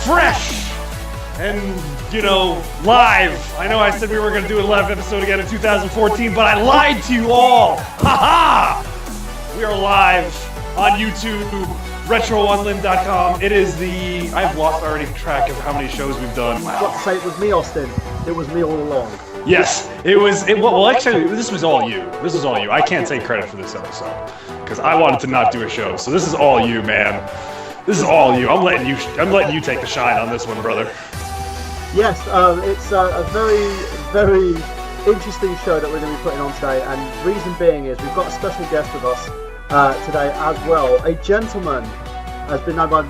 fresh and, live. I know I said we were going to do a live episode again in 2014, but I lied to you all. Ha-ha! We are live on YouTube, retro1limb.com. It is I've lost already track of how many shows we've done. I've got to say, it was me, Austin. It was me all along. Yes, it was. Well, actually, this was all you. This was all you. I can't take credit for this episode because I wanted to not do a show. So this is all you, man. This is all you. I'm letting you take the shine on this one, brother. Yes, it's a very, very interesting show that we're going to be putting on today, and reason being is we've got a special guest with us today as well. A gentleman has been known by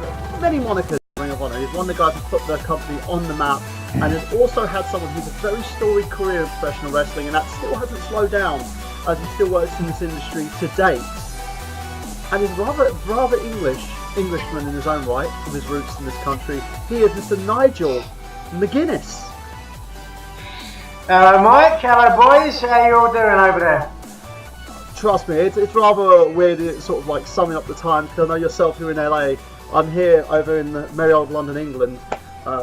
many monikers in Ring of Honor. He's one of the guys who put the company on the map, and has also had someone who's a very storied career in professional wrestling, and that still hasn't slowed down as he still works in this industry to date. And he's rather Englishman in his own right, from his roots in this country. He is Mr. Nigel Mcguinnes. Hello Mike, hello boys, how you all doing over there? Trust me, it's rather weird, it's sort of like summing up the time, because I know yourself, you're in LA. I'm here over in merry old London, England,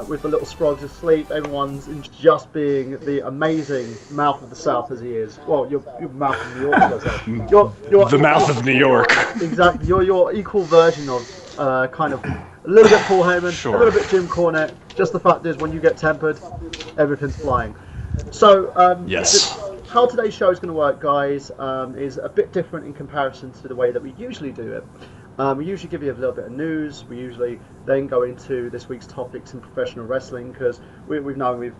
with the little sprogs asleep. Everyone's just being the amazing mouth of the South as he is. Well, your mouth of New York, as I say. You're the mouth of New York. Exactly, you're your equal version of kind of a little bit Paul Heyman, sure. A little bit Jim Cornette. Just the fact is, when you get tempered, everything's flying. So, yes. How today's show is going to work, guys, is a bit different in comparison to the way that we usually do it. We usually give you a little bit of news. We usually then go into this week's topics in professional wrestling, because we've known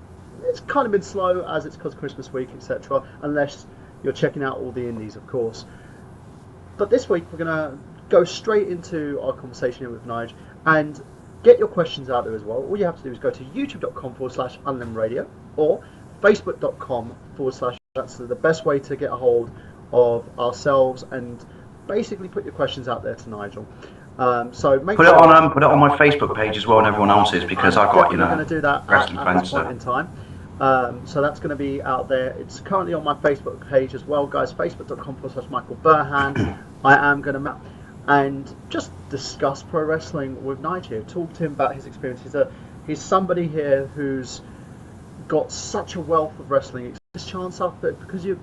it's kind of been slow as it's because Christmas week, etc. Unless you're checking out all the indies, of course. But this week we're going to go straight into our conversation here with Nigel and get your questions out there as well. All you have to do is go to youtube.com/unlimradio or facebook.com/ that's the best way to get a hold of ourselves and basically put your questions out there to Nigel. So put it on my Facebook page as well, and everyone else's, because I've got going to do that wrestling at fans this point in time. So that's going to be out there. It's currently on my Facebook page as well, guys. Facebook.com/Michael Burhan. I am going to and just discuss pro wrestling with Nigel. Talk to him about his experiences. He's somebody here who's got such a wealth of wrestling experience. Chance up it because you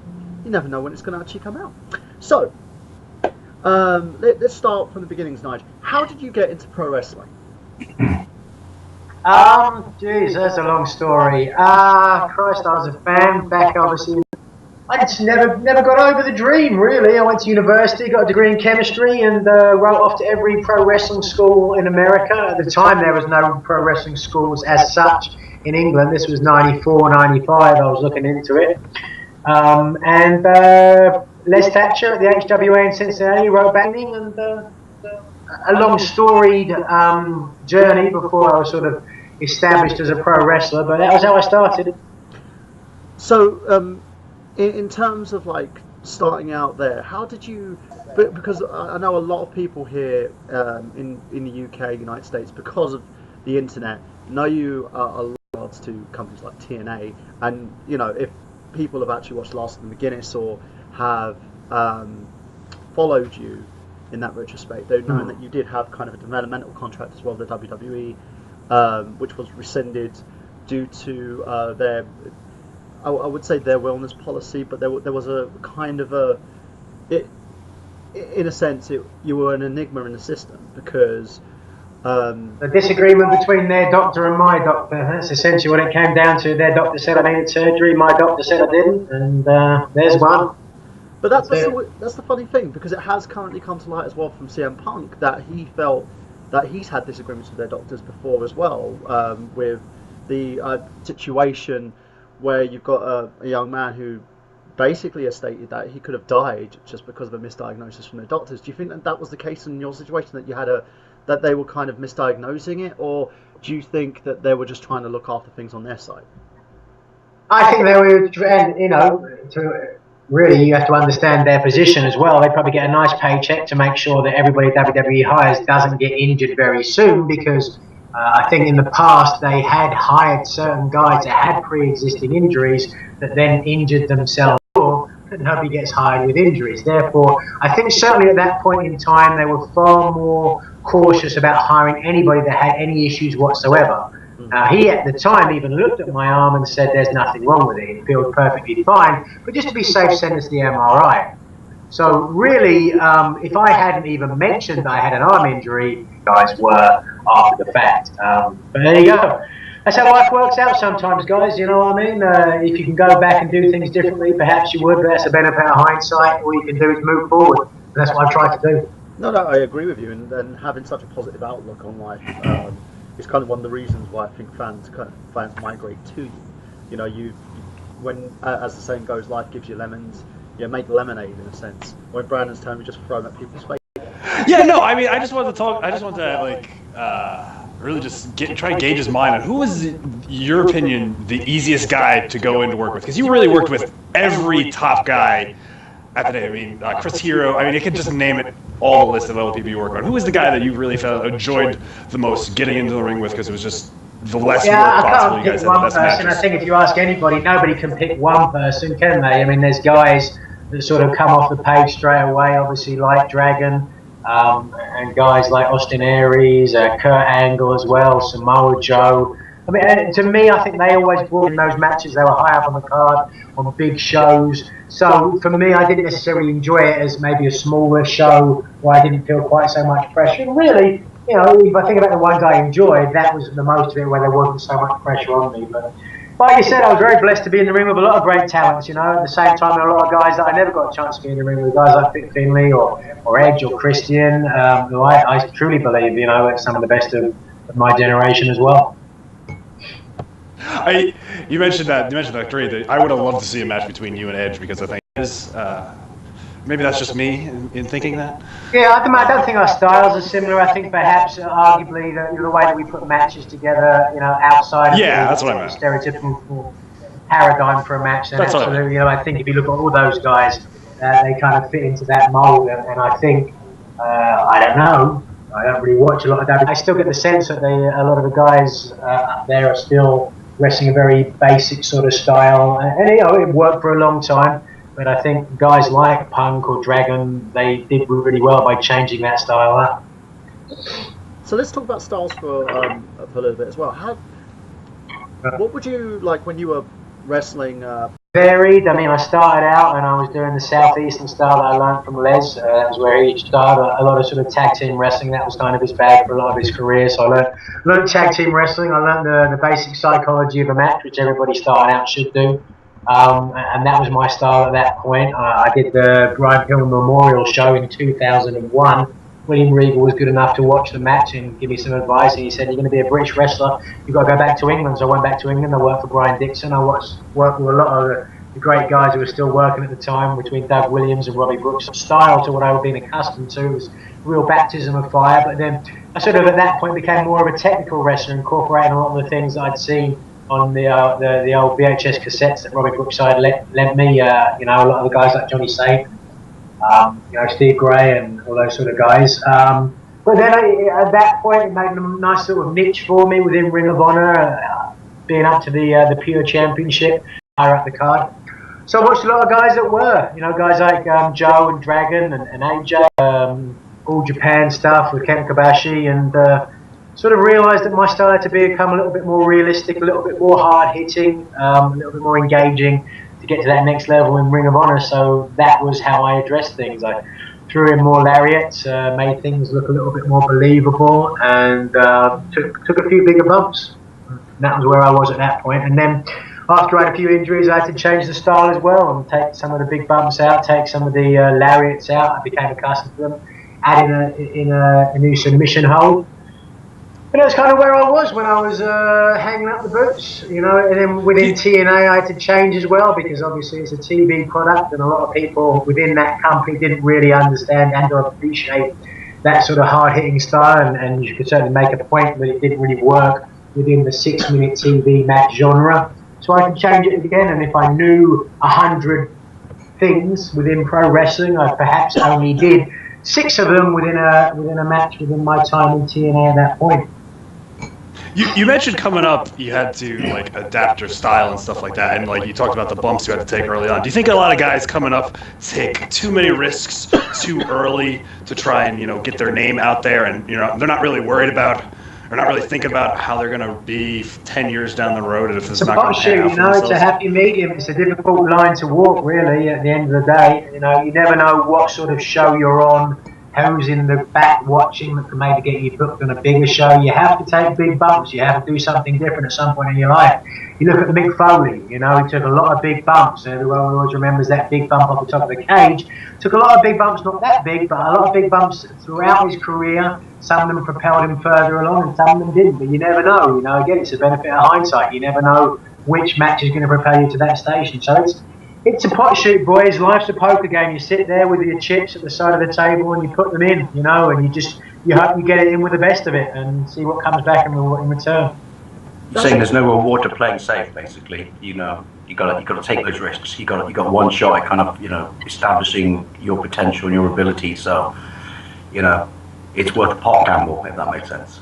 never know when it's going to actually come out. So let's start from the beginnings, Nigel. How did you get into pro wrestling? Geez, that's a long story. Christ, I was a fan back, obviously. I just never got over the dream, really. I went to university, got a degree in chemistry, and wrote off to every pro wrestling school in America. At the time, there was no pro wrestling schools as such in England. This was 94, 95. I was looking into it. And Les Thatcher at the HWA in Cincinnati wrote back me, and a long storied journey before I was sort of established as a pro wrestler, but that was how I started. So, in terms of like starting out there, how did you? Because I know a lot of people here in the UK, United States, because of the internet, know you a lot to companies like TNA, and if people have actually watched Last of the McGuinness or have followed you in that retrospect, they've known that you did have kind of a developmental contract as well with the WWE, which was rescinded due to their, I would say their wellness policy, but there was a kind of in a sense, you were an enigma in the system because the disagreement between their doctor and my doctor. That's essentially what it came down to. Their doctor said I needed surgery, my doctor said I didn't, and there's one. But that's the funny thing, because it has currently come to light as well from CM Punk that he felt that he's had disagreements with their doctors before as well, with the situation where you've got a young man who basically has stated that he could have died just because of a misdiagnosis from their doctors. Do you think that was the case in your situation, that you had that they were kind of misdiagnosing it, or do you think that they were just trying to look after things on their side? I think they were, really, you have to understand their position as well. They probably get a nice paycheck to make sure that everybody WWE hires doesn't get injured very soon, because I think in the past they had hired certain guys that had pre-existing injuries that then injured themselves. that nobody gets hired with injuries. Therefore, I think certainly at that point in time, they were far more cautious about hiring anybody that had any issues whatsoever. He at the time even looked at my arm and said there's nothing wrong with it, it feels perfectly fine, but just to be safe, send us the MRI. So really, if I hadn't even mentioned I had an arm injury, guys were after the fact. But there you go. That's how life works out sometimes, guys, you know what I mean? If you can go back and do things differently, perhaps you would, but that's the benefit of hindsight. All you can do is move forward. And that's what I've tried to do. No, I agree with you, and having such a positive outlook on life is kind of one of the reasons why I think fans migrate to you. You know, when as the saying goes, life gives you lemons. You make lemonade in a sense. When Brandon's telling me just throw them at people's face. Yeah, no, I mean, I just wanted to really just try to gauge his mind on who was, your opinion, the easiest guy to go into work with, because you really worked with every top guy at the day. I mean, Chris Hero. I mean, you could just name it, all the list of other people you worked on. Who was the guy that you really enjoyed the most getting into the ring with, because it was just the less work possible? You guys had the best matches. I think if you ask anybody, nobody can pick one person, can they? I mean, there's guys that sort of come off the page straight away, obviously like Dragon, and guys like Austin Aries, Kurt Angle as well, Samoa Joe. I mean, to me, I think they always brought in those matches. They were high up on the card, on big shows. So for me, I didn't necessarily enjoy it as maybe a smaller show where I didn't feel quite so much pressure. And really, you know, if I think about the ones I enjoyed, that was the most of it, where there wasn't so much pressure on me. But like you said, I was very blessed to be in the ring with a lot of great talents, you know. At the same time, there are a lot of guys that I never got a chance to be in the ring with, guys like Fit Finlay or Edge or Christian, who I truly believe, you know, are some of the best of my generation as well. You mentioned that three. I would have loved to see a match between you and Edge, because I think maybe that's just me in thinking that. Yeah, I don't think our styles are similar. I think perhaps, arguably, the way that we put matches together, you know, outside of that's what I meant. Stereotypical paradigm for a match. Then that's absolutely, you know, I think if you look at all those guys, they kind of fit into that mold. And I think, I don't know, I don't really watch a lot of that. I still get the sense that a lot of the guys up there are still wrestling a very basic sort of style, and you know, it worked for a long time. But I think guys like Punk or Dragon, they did really well by changing that style up. So let's talk about styles for a little bit as well. What would you like when you were wrestling? Varied. I mean, I started out and I was doing the southeastern style that I learned from Les. That was where he started a lot of sort of tag team wrestling. That was kind of his bag for a lot of his career. So I learned tag team wrestling. I learned the basic psychology of a match, which everybody starting out should do. And that was my style at that point. I did the Brian Pillman Memorial Show in 2001. William Regal was good enough to watch the match and give me some advice. And he said, "You're going to be a British wrestler. You've got to go back to England." So I went back to England. I worked for Brian Dixon. I worked with a lot of the great guys who were still working at the time, between Doug Williams and Robbie Brooks. Style to what I was being accustomed to. It was real baptism of fire. But then I sort of at that point became more of a technical wrestler, incorporating a lot of the things that I'd seen on the old VHS cassettes that Robbie Brookside lent me. You know, a lot of the guys like Johnny Saint, you know, Steve Gray and all those sort of guys. But then at that point, it made a nice sort of niche for me within Ring of Honor, being up to the Pure Championship, higher up the card. So I watched a lot of guys that were, you know, guys like Joe and Dragon and AJ, All Japan stuff with Ken Kobashi, and sort of realised that my style had to become a little bit more realistic, a little bit more hard-hitting, a little bit more engaging to get to that next level in Ring of Honor. So that was how I addressed things. I threw in more lariats, made things look a little bit more believable, and took a few bigger bumps. And that was where I was at that point. And then after I had a few injuries, I had to change the style as well and take some of the big bumps out, take some of the lariats out. I became accustomed to them, added in a new submission hold. And that's kind of where I was when I was hanging up the boots, you know. And then within TNA, I had to change as well, because obviously it's a TV product, and a lot of people within that company didn't really understand and or appreciate that sort of hard-hitting style. And you could certainly make a point that it didn't really work within the 6-minute TV match genre. So I could change it again. And if I knew 100 things within pro wrestling, I perhaps only did 6 of them within a match within my time in TNA at that point. You mentioned coming up, you had to like adapt your style and stuff like that, and like you talked about the bumps you had to take early on. Do you think a lot of guys coming up take too many risks too early to try and get their name out there, and they're not really worried about, or not really thinking about how they're going to be 10 years down the road if it's not going to pan out for themselves? It's a happy medium. It's a difficult line to walk, really. At the end of the day, you never know what sort of show you're on. Who's in the back watching that can maybe get you booked on a bigger show. You have to take big bumps. You have to do something different at some point in your life. You look at Mick Foley, he took a lot of big bumps. Everyone always remembers that big bump off the top of the cage. Took a lot of big bumps, not that big, but a lot of big bumps throughout his career. Some of them propelled him further along and some of them didn't. But you never know. Again, it's the benefit of hindsight. You never know which match is going to propel you to that station. So it's a pot shoot, boys. Life's a poker game. You sit there with your chips at the side of the table and you put them in, and you hope you get it in with the best of it and see what comes back in return. You're saying there's no reward to playing safe, basically. You got to take those risks. You got one shot at kind of establishing your potential and your ability. So it's worth a pot gamble, if that makes sense.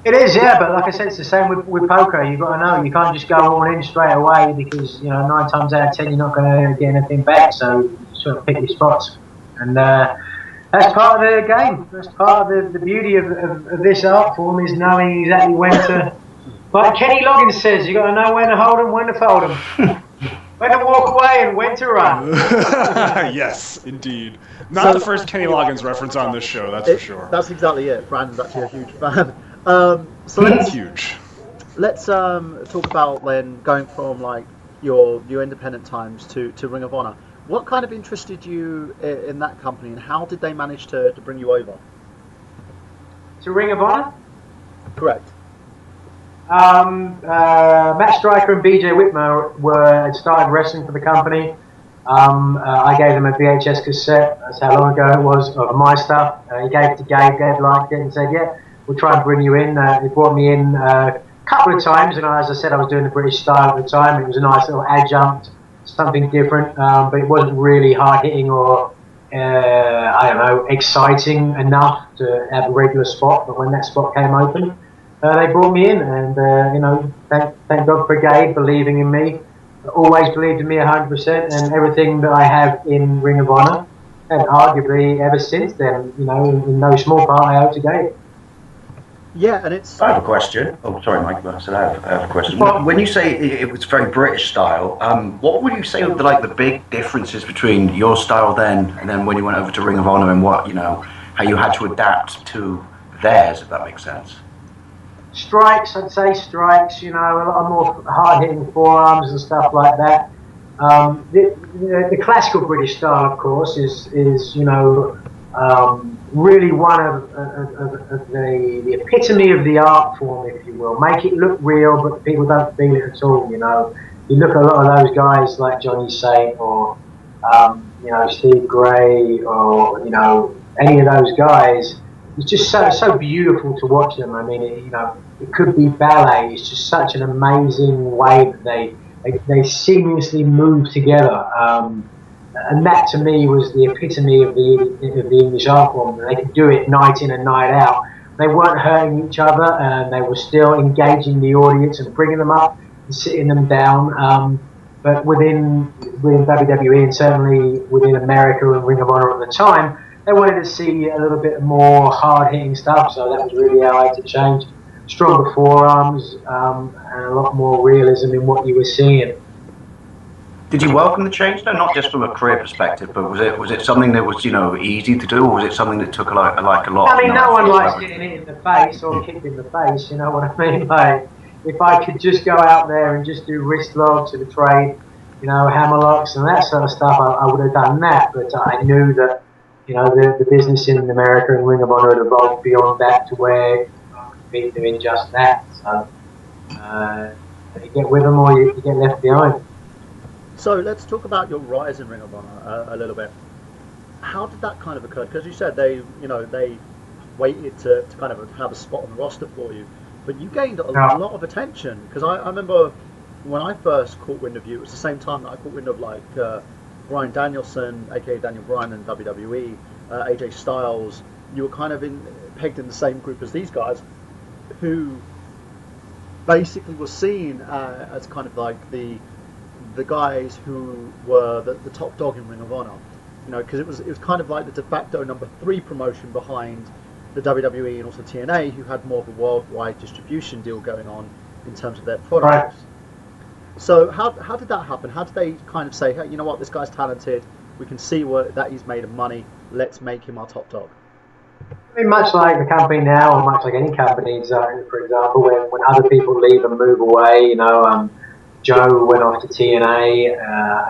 It is, yeah, but like I said, it's the same with poker. You've got to know, you can't just go all in straight away because, 9 times out of 10 you're not going to get anything back, so you sort of pick your spots. And that's part of the game. That's part of the beauty of this art form is knowing exactly when to... Like Kenny Loggins says, you got to know when to hold 'em, when to fold 'em. When to walk away and when to run. Yes, indeed. Not the first Kenny Loggins reference on this show, that's for sure. That's exactly it. Brandon's actually a huge fan. So let's talk about then going from like your independent times to Ring of Honor. What kind of interested you in that company, and how did they manage to bring you over? To Ring of Honor? Correct. Matt Stryker and BJ Whitmer had started wrestling for the company. I gave them a VHS cassette. That's how long ago it was of my stuff. He gave it to Gabe. Gabe liked it and said, "Yeah, we'll try and bring you in." They brought me in a couple of times, and as I said, I was doing the British style at the time. It was a nice little adjunct, something different, but it wasn't really hard hitting or exciting enough to have a regular spot. But when that spot came open, they brought me in, and thank God for Gabe believing in me. Always believed in me 100%, and everything that I have in Ring of Honor, and arguably ever since then, in no small part, I owe to Gabe. Yeah, and it's... I have a question. Oh, sorry, Mike. I said I have a question. When you say it was very British style, what would you say are the big differences between your style then and then when you went over to Ring of Honor, and what, how you had to adapt to theirs, if that makes sense? Strikes, I'd say strikes, a lot more hard-hitting forearms and stuff like that. The classical British style, of course, is really one of the epitome of the art form, if you will. Make it look real, but people don't feel it at all, You look at a lot of those guys like Johnny Saint or, Steve Gray or, any of those guys. It's just so beautiful to watch them. I mean, it could be ballet. It's just such an amazing way that they seamlessly move together. And that to me was the epitome of the English art form. They could do it night in and night out. They weren't hurting each other, and they were still engaging the audience and bringing them up and sitting them down. But within WWE and certainly within America and Ring of Honor at the time, they wanted to see a little bit more hard-hitting stuff, so that was really how I had to change. Stronger forearms and a lot more realism in what you were seeing. Did you welcome the change, though? Not just from a career perspective, but was it something that was easy to do, or was it something that took a lot? I mean, no one likes getting hit in the face or kicked in the face. You know what I mean? Like, if I could just go out there and just do wrist locks and trade, hammer locks and that sort of stuff, I would have done that. But I knew that. The business in America and Ring of Honor had evolved beyond that to where I could be doing just that. So you get with them or you get left behind. So let's talk about your rise in Ring of Honor a little bit. How did that kind of occur? Because you said they waited to kind of have a spot on the roster for you, but you gained a lot of attention. Because I remember when I first caught wind of you, it was the same time that I caught wind of Bryan Danielson, aka Daniel Bryan in WWE, AJ Styles. You were kind of pegged in the same group as these guys, who basically was seen as kind of like the guys who were the top dog in Ring of Honor, you know, because it was kind of like the de facto number 3 promotion behind the WWE and also TNA, who had more of a worldwide distribution deal going on in terms of their products. Right. So how did that happen? How did they kind of say, hey, you know what, this guy's talented, we can see that he's made of money, let's make him our top dog? I mean, much like the company now, or much like any company, for example, when other people leave and move away, you know, Joe went off to TNA,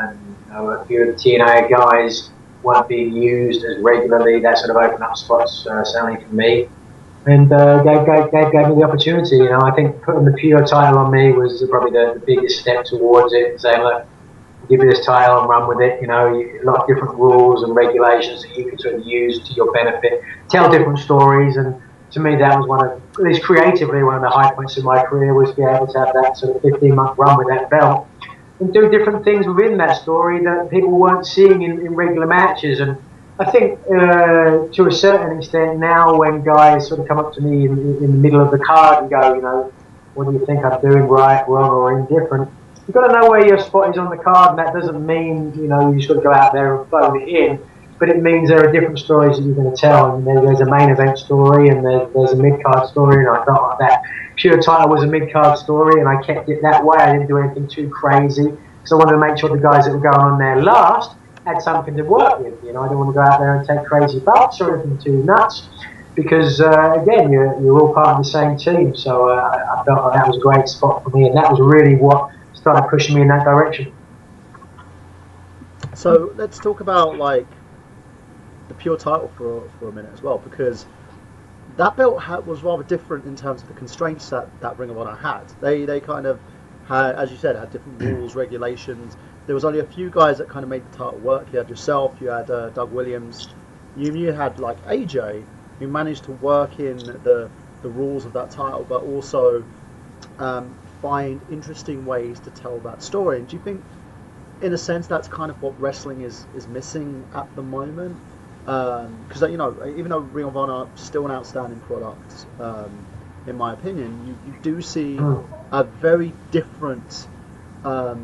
and you know, a few of the TNA guys weren't being used as regularly. That sort of opened up spots, certainly for me, and gave me the opportunity. You know, I think putting the Pure title on me was probably the biggest step towards it. Saying, look, I'll give you this title and run with it. You know, a lot of different rules and regulations that you can sort of use to your benefit, tell different stories, and to me that was one of, at least creatively, one of the high points of my career, was to be able to have that sort of 15-month run with that belt and do different things within that story that people weren't seeing in regular matches. And I think to a certain extent now, when guys sort of come up to me in the middle of the card and go, you know, what do you think I'm doing right, wrong, or indifferent? You've got to know where your spot is on the card, and that doesn't mean, you know, you just got to go out there and phone it in, but it means there are different stories that you're going to tell. And there's a main event story, and there's a mid-card story, and I felt like that Pure title was a mid-card story, and I kept it that way. I didn't do anything too crazy, because I wanted to make sure the guys that were going on there last had something to work with. You know, I didn't want to go out there and take crazy bumps or anything too nuts, because again, you're all part of the same team. So I felt like that was a great spot for me, and that was really what started pushing me in that direction. So let's talk about like the Pure title for a minute as well, because that belt was rather different in terms of the constraints that Ring of Honor had. They kind of had, as you said, had different rules, regulations. There was only a few guys that kind of made the title work. You had yourself, you had Doug Williams, you had like AJ, who managed to work in the rules of that title, but also find interesting ways to tell that story. And do you think, in a sense, that's kind of what wrestling is missing at the moment? Because you know, even though Ring of Honor is still an outstanding product, in my opinion, you do see a very different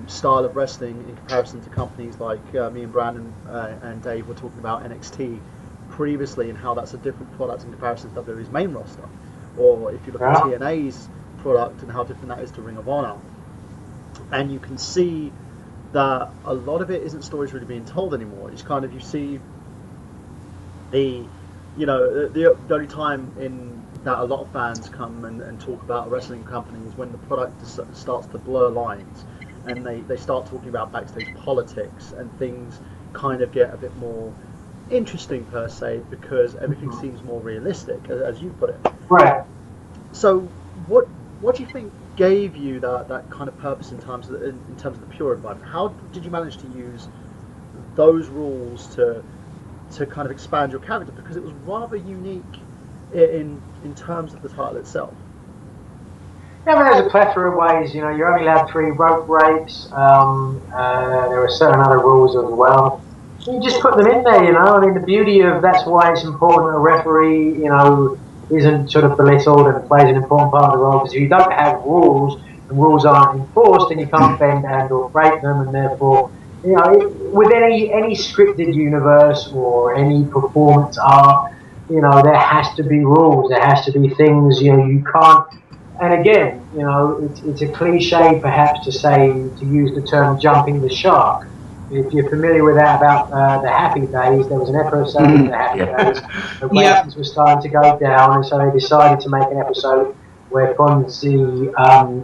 style of wrestling in comparison to companies like me and Brandon and Dave were talking about NXT previously, and how that's a different product in comparison to WWE's main roster. Or if you look at TNA's product and how different that is to Ring of Honor, and you can see that a lot of it isn't stories really being told anymore. It's kind of, you see the only time in that a lot of fans come and talk about a wrestling company is when the product starts to blur lines, and they start talking about backstage politics, and things kind of get a bit more interesting per se, because everything seems more realistic, as you put it. Right. So what do you think gave you that kind of purpose in terms of the Pure environment? How did you manage to use those rules to kind of expand your character, because it was rather unique in terms of the title itself? Yeah, I mean, there's a plethora of ways. You know, you're only allowed 3 rope breaks. There are certain other rules as well. You just put them in there, you know. I mean, the beauty of that's why it's important that a referee, you know, isn't sort of belittled and plays an important part of the role, because if you don't have rules, and rules aren't enforced, then you can't bend and or break them, and therefore, you know, with any scripted universe or any performance art, you know, there has to be rules, there has to be things, you know, you can't. And again, you know, it's a cliche perhaps to use the term jumping the shark. If you're familiar with that about the Happy Days, there was an episode of the Happy Days. The ratings were starting to go down, and so they decided to make an episode where Fonzie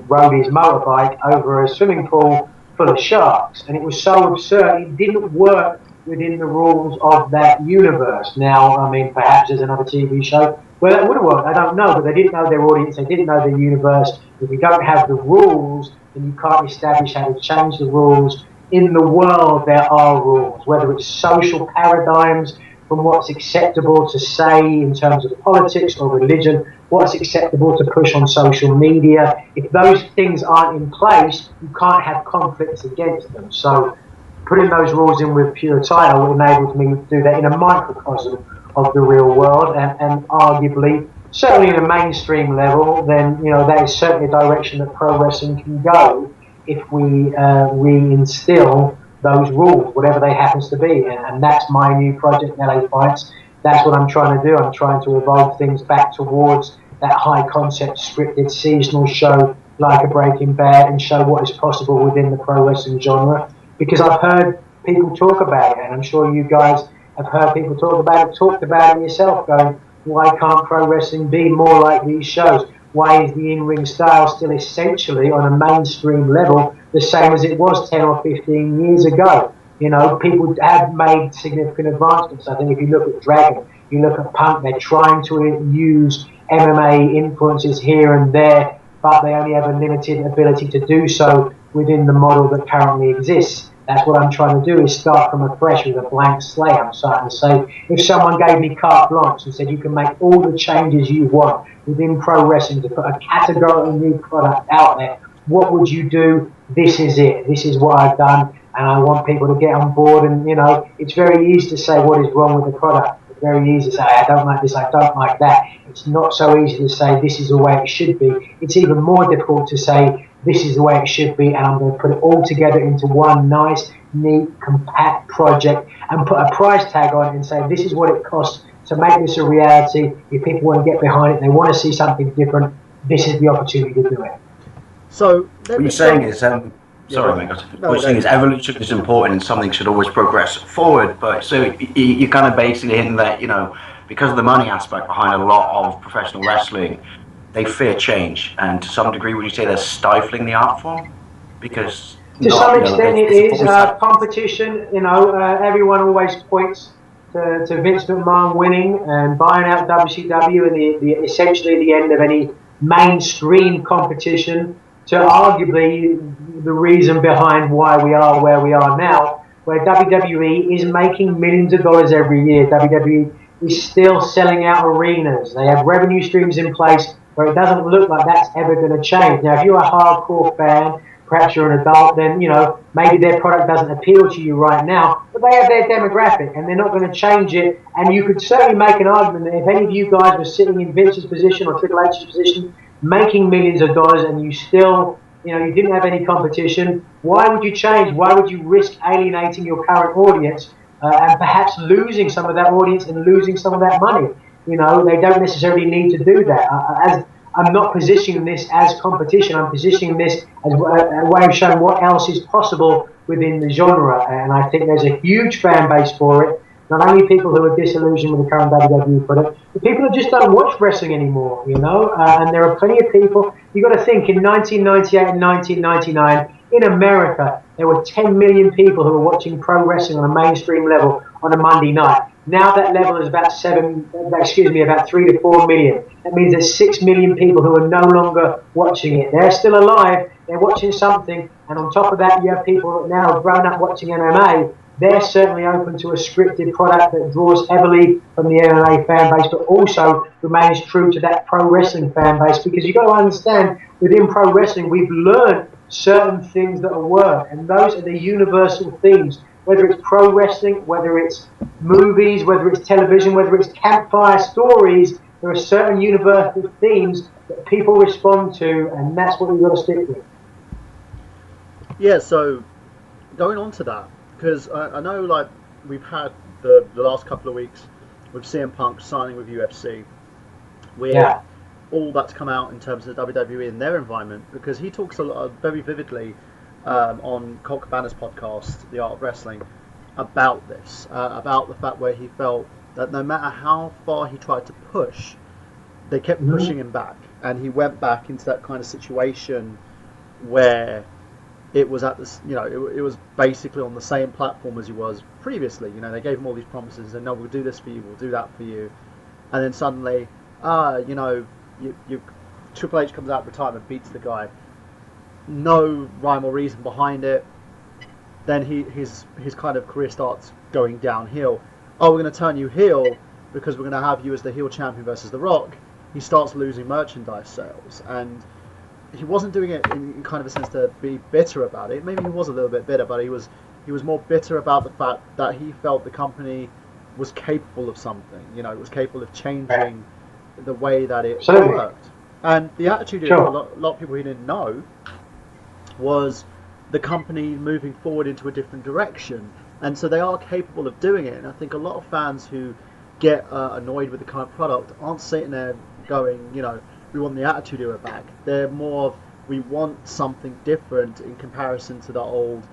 rode his motorbike over a swimming pool full of sharks. And it was so absurd, it didn't work within the rules of that universe. Now, I mean, perhaps there's another TV show where that would have worked, I don't know, but they didn't know their audience, they didn't know their universe. If you don't have the rules, then you can't establish how to change the rules. In the world, there are rules, whether it's social paradigms, from what's acceptable to say in terms of politics or religion, what's acceptable to push on social media. If those things aren't in place, you can't have conflicts against them. So putting those rules in with Pure title enabled me to do that in a microcosm of the real world, and arguably certainly in a mainstream level, then that is certainly a direction that pro wrestling can go if we reinstill those rules, whatever they happens to be. And that's my new project, LA Fights. That's what I'm trying to do. I'm trying to evolve things back towards that high concept scripted seasonal show like a Breaking Bad, and show what is possible within the pro wrestling genre. Because I've heard people talk about it, and I'm sure you guys have heard people talked about it yourself, going, why can't pro wrestling be more like these shows? Why is the in-ring style still essentially on a mainstream level the same as it was 10 or 15 years ago? People have made significant advancements. I think if you look at Dragon, you look at Punk, they're trying to use MMA influences here and there, but they only have a limited ability to do so within the model that currently exists. That's what I'm trying to do, is start from afresh with a blank slate. I'm starting to say, if someone gave me carte blanche and said you can make all the changes you want within pro wrestling to put a categorically new product out there, what would you do? This is it. This is what I've done, and I want people to get on board. And it's very easy to say what is wrong with the product. It's very easy to say, I don't like this, I don't like that. It's not so easy to say this is the way it should be. It's even more difficult to say this is the way it should be, and I'm going to put it all together into one nice, neat, compact project and put a price tag on it and say this is what it costs to make this a reality. If people want to get behind it, they want to see something different, this is the opportunity to do it. So what you're saying is, sorry, mate. What you're saying is evolution is important and something should always progress forward. But so you're kind of basically in that, because of the money aspect behind a lot of professional wrestling, they fear change, and to some degree, would you say they're stifling the art form? Because to some extent, it is competition. Everyone always points to Vince McMahon winning and buying out WCW, and essentially the end of any mainstream competition, to arguably the reason behind why we are where we are now, where WWE is making millions of dollars every year. WWE is still selling out arenas. They have revenue streams in place where it doesn't look like that's ever going to change. Now, if you're a hardcore fan, perhaps you're an adult, then, maybe their product doesn't appeal to you right now, but they have their demographic and they're not going to change it. And you could certainly make an argument that if any of you guys were sitting in Vince's position or Triple H's position, making millions of dollars, and you still, you didn't have any competition, why would you change? Why would you risk alienating your current audience and perhaps losing some of that audience and losing some of that money? They don't necessarily need to do that. As I'm not positioning this as competition, I'm positioning this as a way of showing what else is possible within the genre. And I think there's a huge fan base for it. Not only people who are disillusioned with the current WWE product, but people who just don't watch wrestling anymore, and there are plenty of people. You've got to think, in 1998 and 1999, in America, there were 10 million people who were watching pro wrestling on a mainstream level on a Monday night. Now that level is about 3 to 4 million. That means there's 6 million people who are no longer watching it. They're still alive, they're watching something, and on top of that, you have people that now have grown up watching MMA. They're certainly open to a scripted product that draws heavily from the MMA fan base, but also remains true to that pro wrestling fan base. Because you've got to understand, within pro wrestling, we've learned certain things that work, and those are the universal themes. Whether it's pro wrestling, whether it's movies, whether it's television, whether it's campfire stories, there are certain universal themes that people respond to, and that's what we've got to stick with. Yeah, so going on to that, because I know, like, we've had the last couple of weeks with CM Punk signing with UFC, where all that's come out in terms of WWE and their environment, because he talks a lot, very vividly on Colt Cabana's podcast, The Art of Wrestling, about this, about the fact where he felt that no matter how far he tried to push, they kept pushing him back, and he went back into that kind of situation where it was at this, it was basically on the same platform as he was previously. They gave him all these promises, and no, we'll do this for you, we'll do that for you, and then suddenly, Triple H comes out of retirement, beats the guy, no rhyme or reason behind it. Then his kind of career starts going downhill. Oh, we're going to turn you heel because we're going to have you as the heel champion versus The Rock. He starts losing merchandise sales, and he wasn't doing it in kind of a sense to be bitter about it. Maybe he was a little bit bitter, but he was more bitter about the fact that he felt the company was capable of something. It was capable of changing the way that it Absolutely. worked. And the Attitude Era, Sure. a lot of people who didn't know, was the company moving forward into a different direction. And so they are capable of doing it. And I think a lot of fans who get annoyed with the current product aren't sitting there going, we want the Attitude Era back. They're more of, we want something different in comparison to the old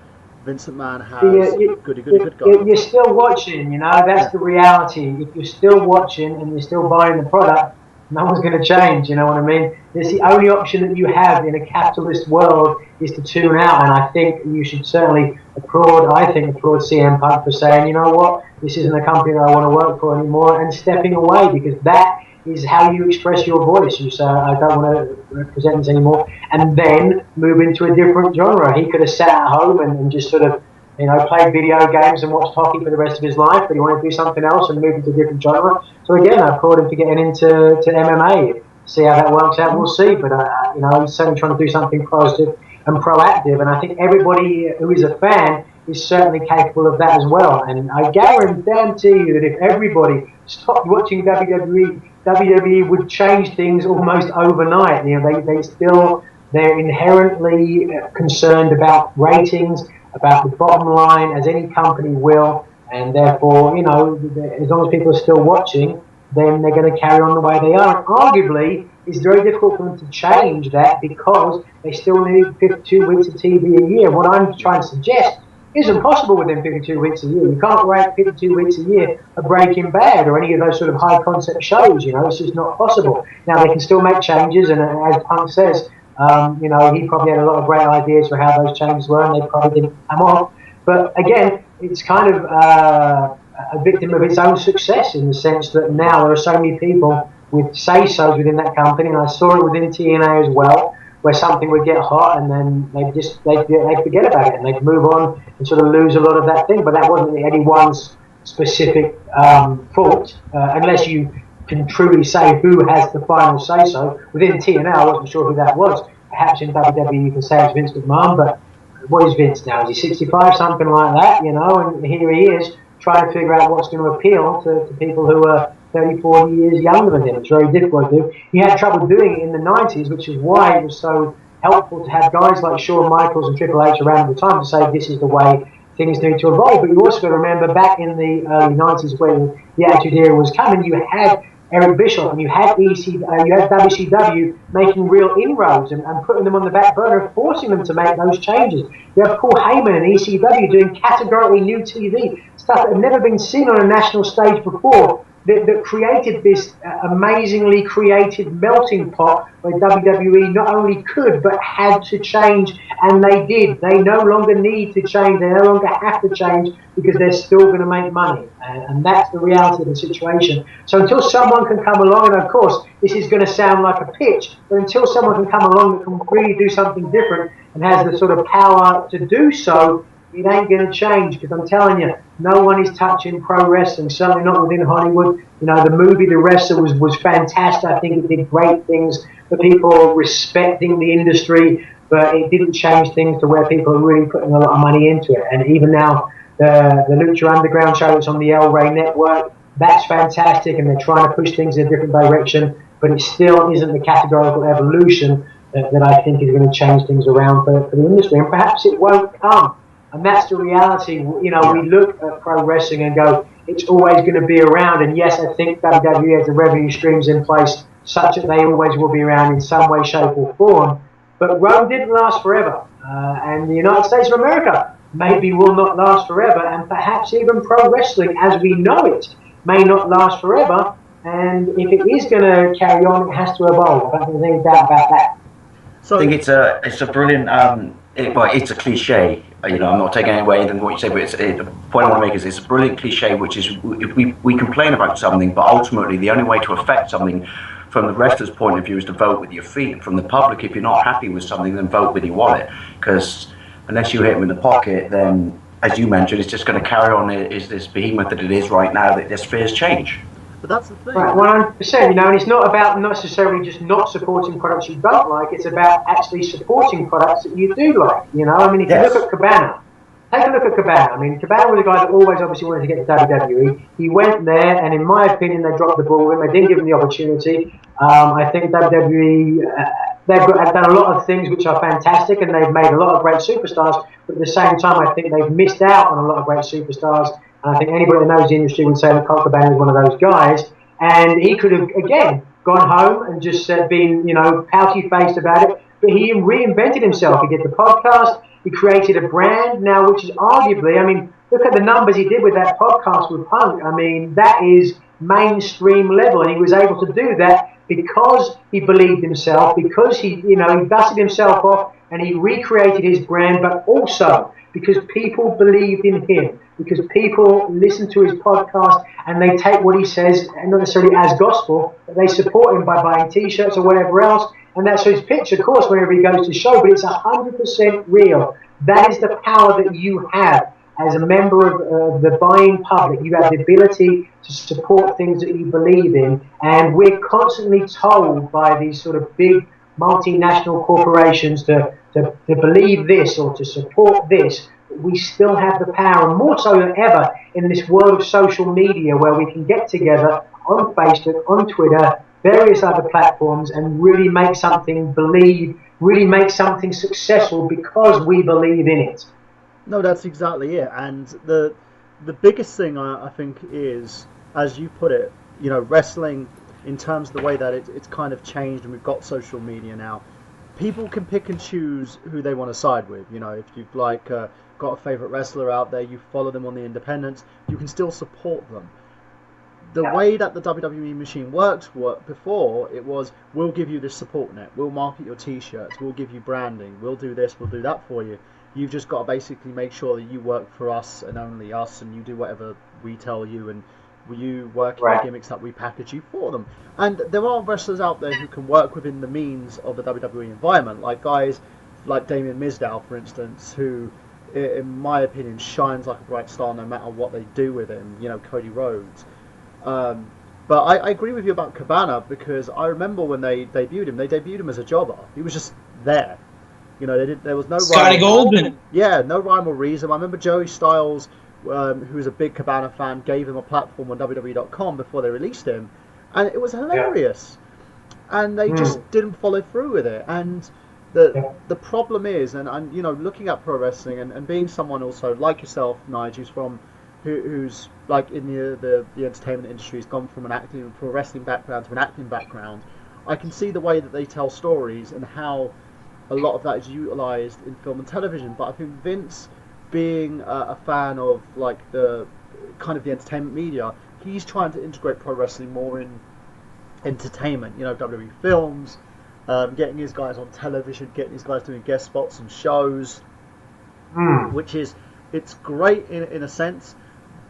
Vincent McMahon has goody good guy. You're still watching, that's the reality. If you're still watching and you're still buying the product, no one's going to change, you know what I mean? It's the only option that you have in a capitalist world is to tune out, and I think you should certainly applaud CM Punk for saying, you know what, this isn't a company that I want to work for anymore, and stepping away, because that is how you express your voice. You say, I don't want to represent this anymore, and then move into a different genre. He could have sat at home and just sort of, played video games and watched hockey for the rest of his life, but he wanted to do something else and move into a different genre. So again, I applaud him for getting into MMA. See how that works out, we'll see. But he's certainly trying to do something positive and proactive, and I think everybody who is a fan is certainly capable of that as well. And I guarantee you that if everybody stopped watching WWE would change things almost overnight. They're inherently concerned about ratings, about the bottom line, as any company will, and therefore, as long as people are still watching, then they're going to carry on the way they are. And arguably, it's very difficult for them to change that because they still need 52 weeks of TV a year. What I'm trying to suggest isn't possible within 52 weeks a year. You can't rank 52 weeks a year of Breaking Bad or any of those sort of high concept shows, it's just not possible. Now, they can still make changes, and as Punk says, he probably had a lot of great ideas for how those changes were, and they probably didn't come off. But again, it's kind of a victim of its own success in the sense that now there are so many people with say-sos within that company, and I saw it within TNA as well, where something would get hot and then they forget about it and they'd move on and sort of lose a lot of that thing. But that wasn't anyone's specific fault, unless you can truly say who has the final say-so. Within TNA, I wasn't sure who that was. Perhaps in WWE you can say it's Vince McMahon, but what is Vince now? Is he 65, something like that, and here he is trying to figure out what's going to appeal to people who are 30, 40 years younger than him. It's very difficult to do. He had trouble doing it in the 90s, which is why it was so helpful to have guys like Shawn Michaels and Triple H around at the time to say this is the way things need to evolve. But you also got to remember back in the early 90s when the Attitude Era was coming, you had Eric Bischoff and you had WCW making real inroads and putting them on the back burner, forcing them to make those changes. You have Paul Heyman and ECW doing categorically new TV, stuff that had never been seen on a national stage before, that created this amazingly creative melting pot where WWE not only could but had to change, and they did. They no longer need to change, they no longer have to change because they're still going to make money, and that's the reality of the situation. So until someone can come along, and of course this is going to sound like a pitch, but until someone can come along that can really do something different and has the sort of power to do so, it ain't going to change, because I'm telling you, no one is touching pro wrestling, certainly not within Hollywood. The movie The Wrestler was fantastic. I think it did great things for people respecting the industry, but it didn't change things to where people are really putting a lot of money into it. And even now, the Lucha Underground show that's on the El Rey network, that's fantastic, and they're trying to push things in a different direction, but it still isn't the categorical evolution that I think is going to change things around for the industry, and perhaps it won't come. And that's the reality. We look at pro wrestling and go, it's always going to be around. And yes, I think WWE has the revenue streams in place such that they always will be around in some way, shape or form. But Rome didn't last forever. And the United States of America maybe will not last forever. And perhaps even pro wrestling as we know it may not last forever. And if it is going to carry on, it has to evolve. I don't think there's any doubt about that. So I think it's a brilliant, it's a cliche. I'm not taking away than what you say, but the point I want to make is it's a brilliant cliche, which is we complain about something, but ultimately the only way to affect something from the wrestler's point of view is to vote with your feet. From the public, if you're not happy with something, then vote with your wallet, because unless you hit them in the pocket, then, as you mentioned, it's just going to carry on as this behemoth that it is right now, that there's fears change. But that's the thing. Right, 100%. And it's not about necessarily just not supporting products you don't like. It's about actually supporting products that you do like. If you look at Cabana, take a look at Cabana. I mean, Cabana was a guy that always obviously wanted to get to WWE. He went there, and in my opinion, they dropped the ball with him. They didn't give him the opportunity. I think WWE, have done a lot of things which are fantastic, and they've made a lot of great superstars. But at the same time, I think they've missed out on a lot of great superstars. And I think anybody that knows the industry would say that Colt Cabana is one of those guys. And he could have, again, gone home and just been, pouty-faced about it. But he reinvented himself. He did the podcast. He created a brand now, which is arguably, I mean, look at the numbers he did with that podcast with Punk. I mean, that is mainstream level. And he was able to do that because he believed himself, because he dusted himself off and he recreated his brand, but also because people believed in him, because people listen to his podcast and they take what he says, and not necessarily as gospel, but they support him by buying T-shirts or whatever else. And that's his pitch, of course, whenever he goes to show, but it's 100% real. That is the power that you have as a member of the buying public. You have the ability to support things that you believe in, and we're constantly told by these sort of big multinational corporations to believe this or to support this. We still have the power, and more so than ever in this world of social media, where we can get together on Facebook, on Twitter, various other platforms, and really make something really make something successful because we believe in it. No, that's exactly it. And the biggest thing I think is, as you put it, wrestling, in terms of the way that it's kind of changed, and we've got social media now, people can pick and choose who they want to side with. If you've got a favorite wrestler out there, you follow them on the independents, you can still support them. The way that the WWE machine worked before, it was, we'll give you this support net, we'll market your T-shirts, we'll give you branding, we'll do this, we'll do that for you. You've just got to basically make sure that you work for us and only us, and you do whatever we tell you, and you work in the gimmicks that we package you for them. And there are wrestlers out there who can work within the means of the WWE environment, like guys like Damien Mizdow, for instance, who, in my opinion, shines like a bright star no matter what they do with him. Cody Rhodes. But I agree with you about Cabana, because I remember when they debuted him as a jobber. He was just there. There was no Scotty Goldman. Yeah, no rhyme or reason. I remember Joey Styles, who was a big Cabana fan, gave him a platform on WWE.com before they released him, and it was hilarious. Yeah. And they just didn't follow through with it. And the problem is, and looking at pro wrestling and being someone also like yourself, Nigel, who's like in the entertainment industry, has gone from an acting and pro wrestling background to an acting background, I can see the way that they tell stories and how a lot of that is utilised in film and television. But I think Vince, being a fan of the kind of the entertainment media, he's trying to integrate pro wrestling more in entertainment. WWE films, getting his guys on television, getting his guys doing guest spots and shows, which it's great in a sense,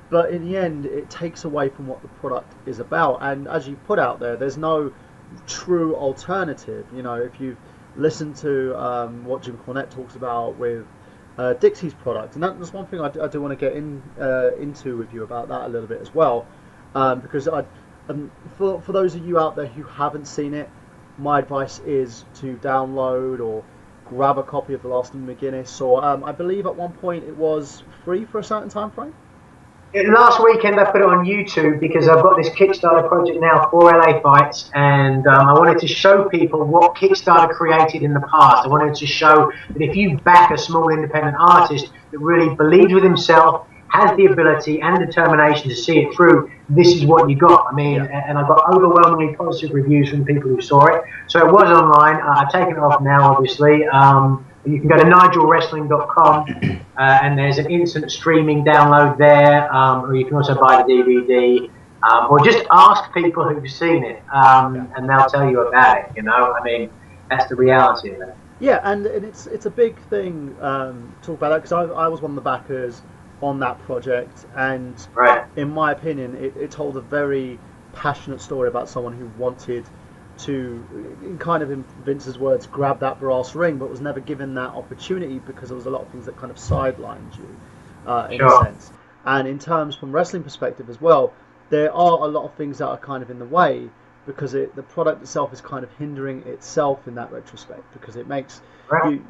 but in the end it takes away from what the product is about. And as you put out there, there's no true alternative. If you've listened to what Jim Cornette talks about with Dixie's product, and that's one thing I do want to get into with you about that a little bit as well, because for those of you out there who haven't seen it, my advice is to download or grab a copy of The Last Mcguinnes, or I believe at one point it was free for a certain time frame. Last weekend I put it on YouTube because I've got this Kickstarter project now for LA Fights, and I wanted to show people what Kickstarter created in the past. I wanted to show that if you back a small independent artist that really believes with himself, has the ability and determination to see it through, this is what you got. I mean, and I got overwhelmingly positive reviews from people who saw it. So it was online. I've taken it off now, obviously. You can go to nigelwrestling.com and there's an instant streaming download there, or you can also buy the DVD, or just ask people who've seen it, and they'll tell you about it. I mean, that's the reality of it. Yeah, and it's a big thing talk about that, because I was one of the backers on that project, and in my opinion it told a very passionate story about someone who wanted to, in kind of in Vince's words, grab that brass ring, but was never given that opportunity because there was a lot of things that kind of sidelined you in a sense. And in terms from wrestling perspective as well, there are a lot of things that are kind of in the way, because the product itself is kind of hindering itself in that retrospect, because it makes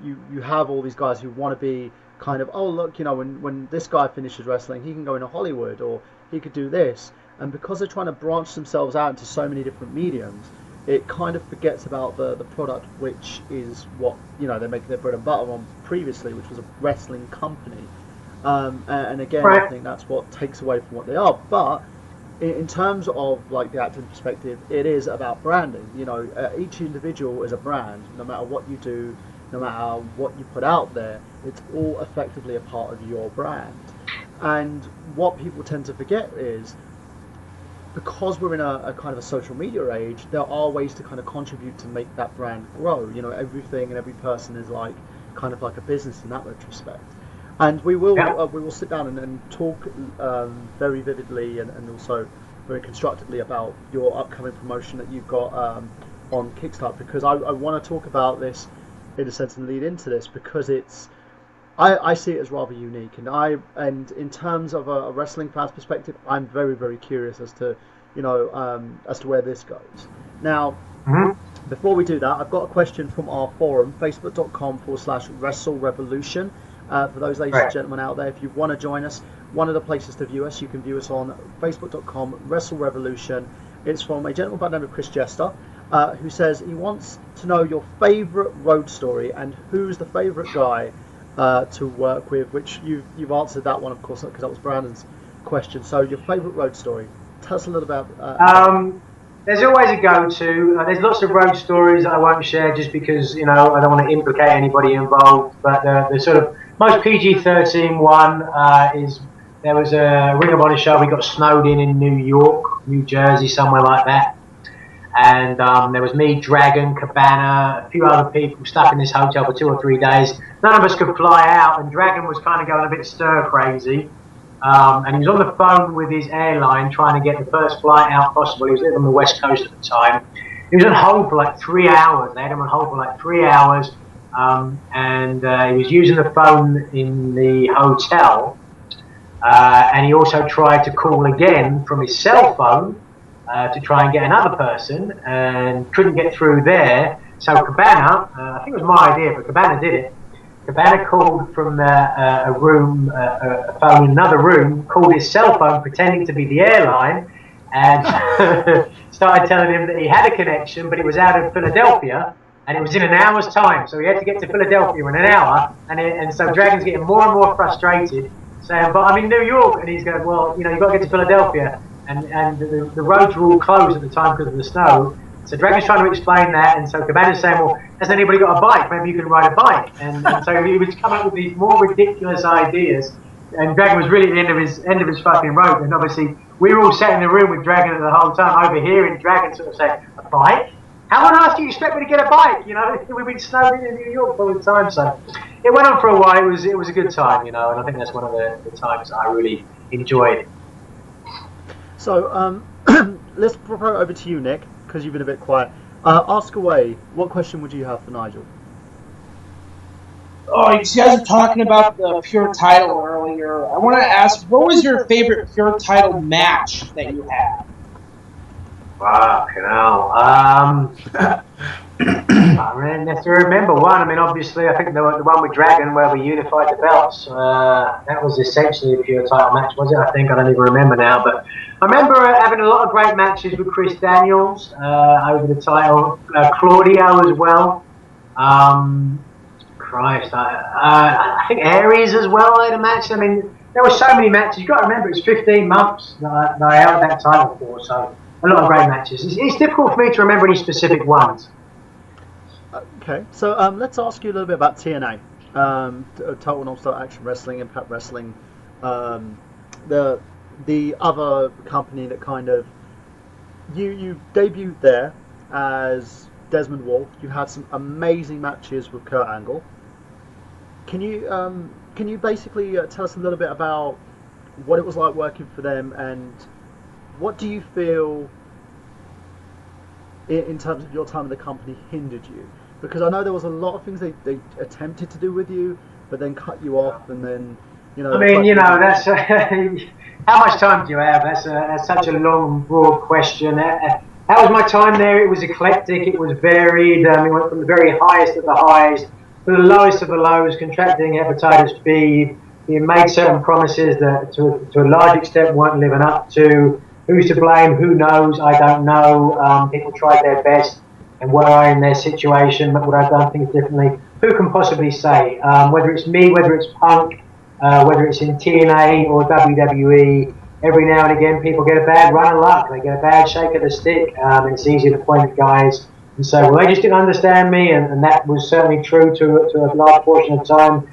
you have all these guys who want to be kind of, oh look, when this guy finishes wrestling, he can go into Hollywood, or he could do this. And because they're trying to branch themselves out into so many different mediums, it kind of forgets about the product, which is what they make their bread and butter on previously, which was a wrestling company. And again, I think that's what takes away from what they are. But in terms of like the acting perspective, it is about branding. Each individual is a brand. No matter what you do, no matter what you put out there, it's all effectively a part of your brand. And what people tend to forget is, because we're in a kind of a social media age, there are ways to kind of contribute to make that brand grow. Everything and every person is like kind of like a business in that retrospect. And we will sit down and talk very vividly and also very constructively about your upcoming promotion that you've got on Kickstarter, because I want to talk about this in a sense and lead into this, because I see it as rather unique, and in terms of a wrestling fan's perspective, I'm very, very curious as to as to where this goes. Now, before we do that, I've got a question from our forum, facebook.com/WrestleRevolution. For those ladies and gentlemen out there, if you want to join us, one of the places to view us, you can view us on facebook.com/WrestleRevolution. It's from a gentleman by the name of Chris Jester, who says he wants to know your favourite road story and who's the favourite guy to work with, which you've answered that one, of course, because that was Brandon's question. So your favourite road story. Tell us a little about... There's always a go-to. There's lots of road stories that I won't share just because, I don't want to implicate anybody involved. But the sort of most PG-13 one is, there was a Ring of Honor show. We got snowed in New York, New Jersey, somewhere like that. And there was me, Dragon, Cabana, a few other people stuck in this hotel for 2 or 3 days. None of us could fly out, and Dragon was kind of going a bit stir-crazy. And he was on the phone with his airline trying to get the first flight out possible. He was living on the West Coast at the time. He was on hold for like 3 hours. They had him on hold for like 3 hours. And he was using the phone in the hotel. And he also tried to call again from his cell phone to try and get another person, and couldn't get through there. So Cabana, I think it was my idea, but Cabana did it. Cabana called from a room, a phone in another room, called his cell phone pretending to be the airline, and started telling him that he had a connection, but it was out of Philadelphia, and it was in an hour's time. So he had to get to Philadelphia in an hour, and so Dragon's getting more and more frustrated, saying, but I'm in New York, and he's going, well, you've got to get to Philadelphia. And the roads were all closed at the time because of the snow. So Dragon's trying to explain that, and so Cabana's saying, well, has anybody got a bike? Maybe you can ride a bike. And so he was coming up with these more ridiculous ideas. And Dragon was really at the end of his fucking rope. And obviously, we were all sat in the room with Dragon the whole time, overhearing Dragon sort of say, a bike? How on earth do you expect me to get a bike? We've been snowed in New York all the time. So it went on for a while. It was a good time, and I think that's one of the times that I really enjoyed. So let's throw it over to you, Nick, because you've been a bit quiet. Ask away. What question would you have for Nigel? Oh, you guys were talking about the Pure title earlier. I want to ask, what was your favorite Pure title match that you had? Fucking hell. I really have to remember one. I mean, obviously, I think the one with Dragon where we unified the belts. That was essentially a Pure title match, was it? I think I don't even remember now, but I remember having a lot of great matches with Chris Daniels over the title, Claudio as well. Christ, I think Aries as well. I had a match. I mean, there were so many matches. You've got to remember, it's 15 months that I held that title for, so a lot of great matches. It's difficult for me to remember any specific ones. Okay, so let's ask you a little bit about TNA, Total Non-Stop Action Wrestling, Impact Wrestling, the other company that kind of you debuted there as Desmond Wolfe. You had some amazing matches with Kurt Angle. Can you basically tell us a little bit about what it was like working for them, and what do you feel in terms of your time in the company hindered you? Because I know there was a lot of things they attempted to do with you, but then cut you off, and then I mean, that's how much time do you have? That's such a long, broad question. That was my time there. It was eclectic. It was varied. It went from the very highest of the highs the lowest of the lows, contracting hepatitis B. He made certain promises that to a large extent weren't living up to. Who's to blame? Who knows? I don't know. People tried their best, and were I in their situation, would I have done things differently? Who can possibly say? Whether it's me, whether it's Punk, whether it's in TNA or WWE, every now and again people get a bad run of luck. They get a bad shake of the stick, and it's easy to point at guys and say, well, they just didn't understand me, and that was certainly true to a large portion of the time.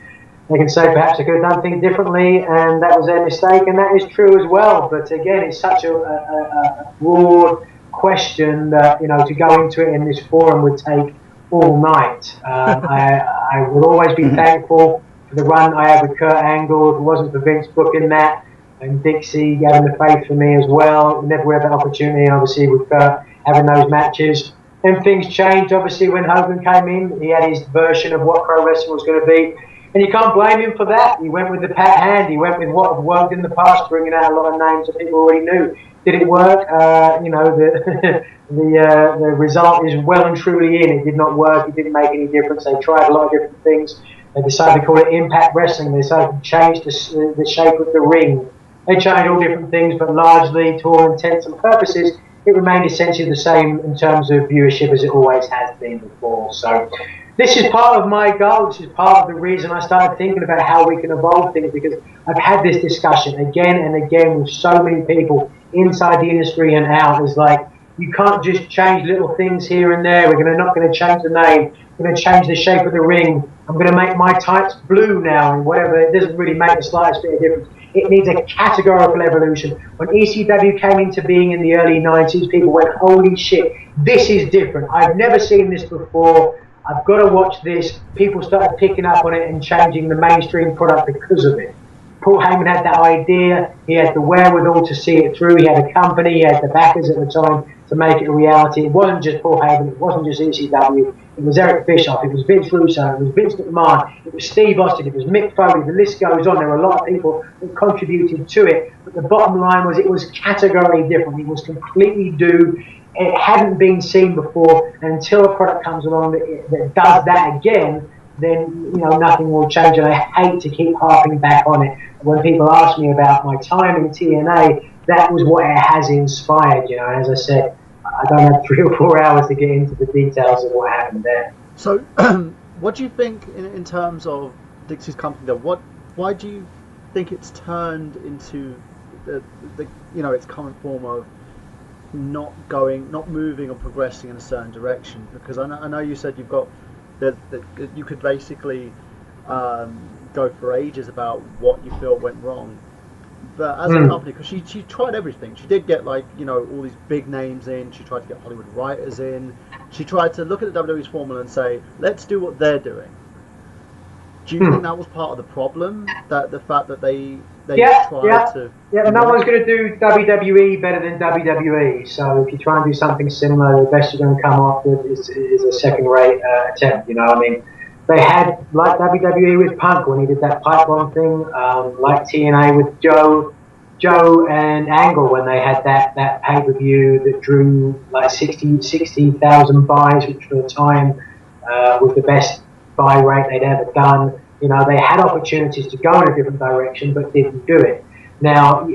They can say perhaps I could have done things differently, and that was their mistake, and that is true as well. But again, it's such a broad question that, to go into it in this forum would take all night. I will always be thankful for the run I had with Kurt Angle. If it wasn't for Vince booking that and Dixie having the faith for me as well, never had that opportunity, obviously, with Kurt having those matches. Then things changed, obviously, when Hogan came in. He had his version of what pro wrestling was going to be. And you can't blame him for that. He went with the pat hand. He went with what had worked in the past, bringing out a lot of names that people already knew. Did it work? The result is well and truly in. It did not work. It didn't make any difference. They tried a lot of different things. They decided to call it Impact Wrestling. They decided to change the shape of the ring. They changed all different things, but largely, to all intents and purposes, it remained essentially the same in terms of viewership as it always has been before. So this is part of my goal. This is part of the reason I started thinking about how we can evolve things, because I've had this discussion again and again with so many people inside the industry and out. It's like, you can't just change little things here and there. We're not going to change the name. We're going to change the shape of the ring. I'm going to make my tights blue now and whatever. It doesn't really make the slightest bit of difference. It needs a categorical evolution. When ECW came into being in the early 90s, people went, holy shit, this is different. I've never seen this before. I've got to watch this. People started picking up on it and changing the mainstream product because of it. Paul Heyman had that idea. He had the wherewithal to see it through. He had a company. He had the backers at the time to make it a reality. It wasn't just Paul Heyman. It wasn't just ECW. It was Eric Bischoff. It was Vince Russo. It was Vince McMahon. It was Steve Austin. It was Mick Foley. The list goes on. There were a lot of people that contributed to it. But the bottom line was it was categorically different. It was completely new. It hadn't been seen before. And until a product comes along that does that again, then nothing will change. And I hate to keep harping back on it. When people ask me about my time in TNA, that was what it has inspired. And as I said, I don't have 3 or 4 hours to get into the details of what happened there. So, what do you think in terms of Dixie's company? Though, why do you think it's turned into the its current form of not moving or progressing in a certain direction? Because I know you said you've got that you could basically go for ages about what you feel went wrong. But as a company, because she tried everything. She did get all these big names in. She tried to get Hollywood writers in. She tried to look at the WWE's formula and say, let's do what they're doing. Do you think that was part of the problem? That the fact that they tried to... Yeah, no one's going to do WWE better than WWE. So if you try and do something similar, the best you're going to come off with is a second-rate attempt. They had, like WWE with Punk when he did that pipe bomb thing, like TNA with Joe and Angle when they had that pay-per-view that drew like 60,000 buys, which for the time was the best buy rate they'd ever done. They had opportunities to go in a different direction, but didn't do it. Now,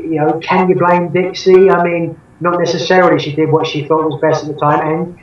can you blame Dixie? I mean, not necessarily. She did what she thought was best at the time, and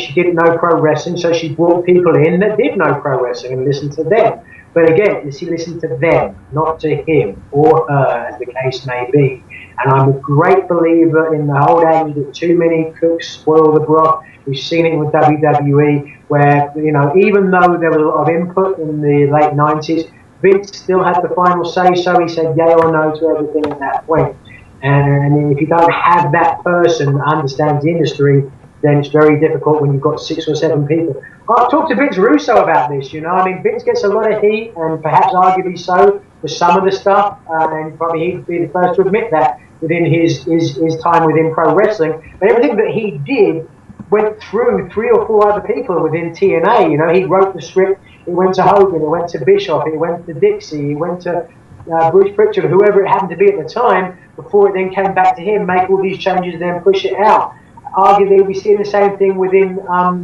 she didn't know pro wrestling, so she brought people in that did know pro wrestling and listened to them. But again, she listened to them, not to him or her, as the case may be. And I'm a great believer in the whole adage that too many cooks spoil the broth. We've seen it with WWE, where even though there was a lot of input in the late 90s, Vince still had the final say. So he said yay or no to everything at that point. And if you don't have that person that understands the industry, then it's very difficult when you've got 6 or 7 people. I've talked to Vince Russo about this, I mean, Vince gets a lot of heat, and perhaps arguably so, for some of the stuff, and probably he'd be the first to admit that within his time within pro wrestling. But everything that he did went through 3 or 4 other people within TNA. He wrote the script, it went to Hogan, it went to Bischoff, it went to Dixie, it went to Bruce Pritchard, or whoever it happened to be at the time, before it then came back to him, make all these changes and then push it out. arguably we're seeing the same thing within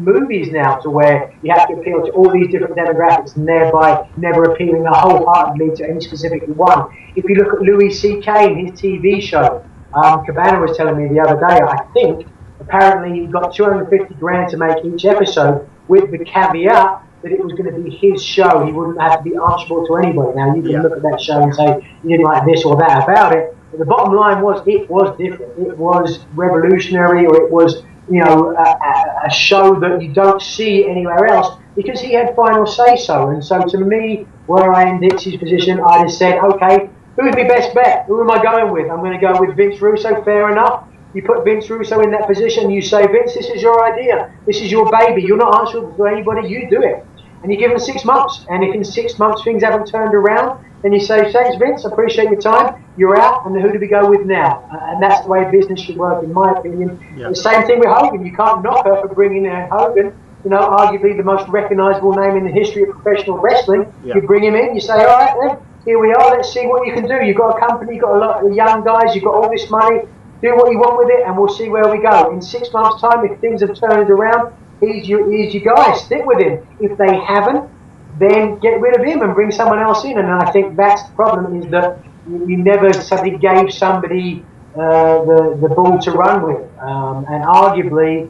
movies now, to where you have to appeal to all these different demographics and thereby never appealing wholeheartedly to any specific one. If you look at Louis C.K. and his TV show, Cabana was telling me the other day, I think apparently he got 250 grand to make each episode, with the caveat that it was going to be his show. He wouldn't have to be answerable to anybody. Now, you can look at that show and say you didn't like this or that about it, but the bottom line was it was different. It was revolutionary, or it was, a show that you don't see anywhere else, because he had final say-so. And so to me, where I am in Dixie's position, I just said, okay, who's my best bet? Who am I going with? I'm going to go with Vince Russo, fair enough. You put Vince Russo in that position, you say, Vince, this is your idea. This is your baby. You're not answerable to anybody. You do it. And you give him 6 months. And if in 6 months things haven't turned around, then you say, thanks, Vince, I appreciate your time. You're out. And who do we go with now? And that's the way business should work, in my opinion. Yeah. The same thing with Hogan. You can't knock her for bringing in Hogan, arguably the most recognisable name in the history of professional wrestling. Yeah. You bring him in, you say, all right, then, here we are. Let's see what you can do. You've got a company, you've got a lot of young guys, you've got all this money. Do what you want with it, and we'll see where we go. In 6 months' time, if things have turned around, here's your guy. Stick with him. If they haven't, then get rid of him and bring someone else in. And I think that's the problem, is that you never suddenly gave somebody the ball to run with. And arguably,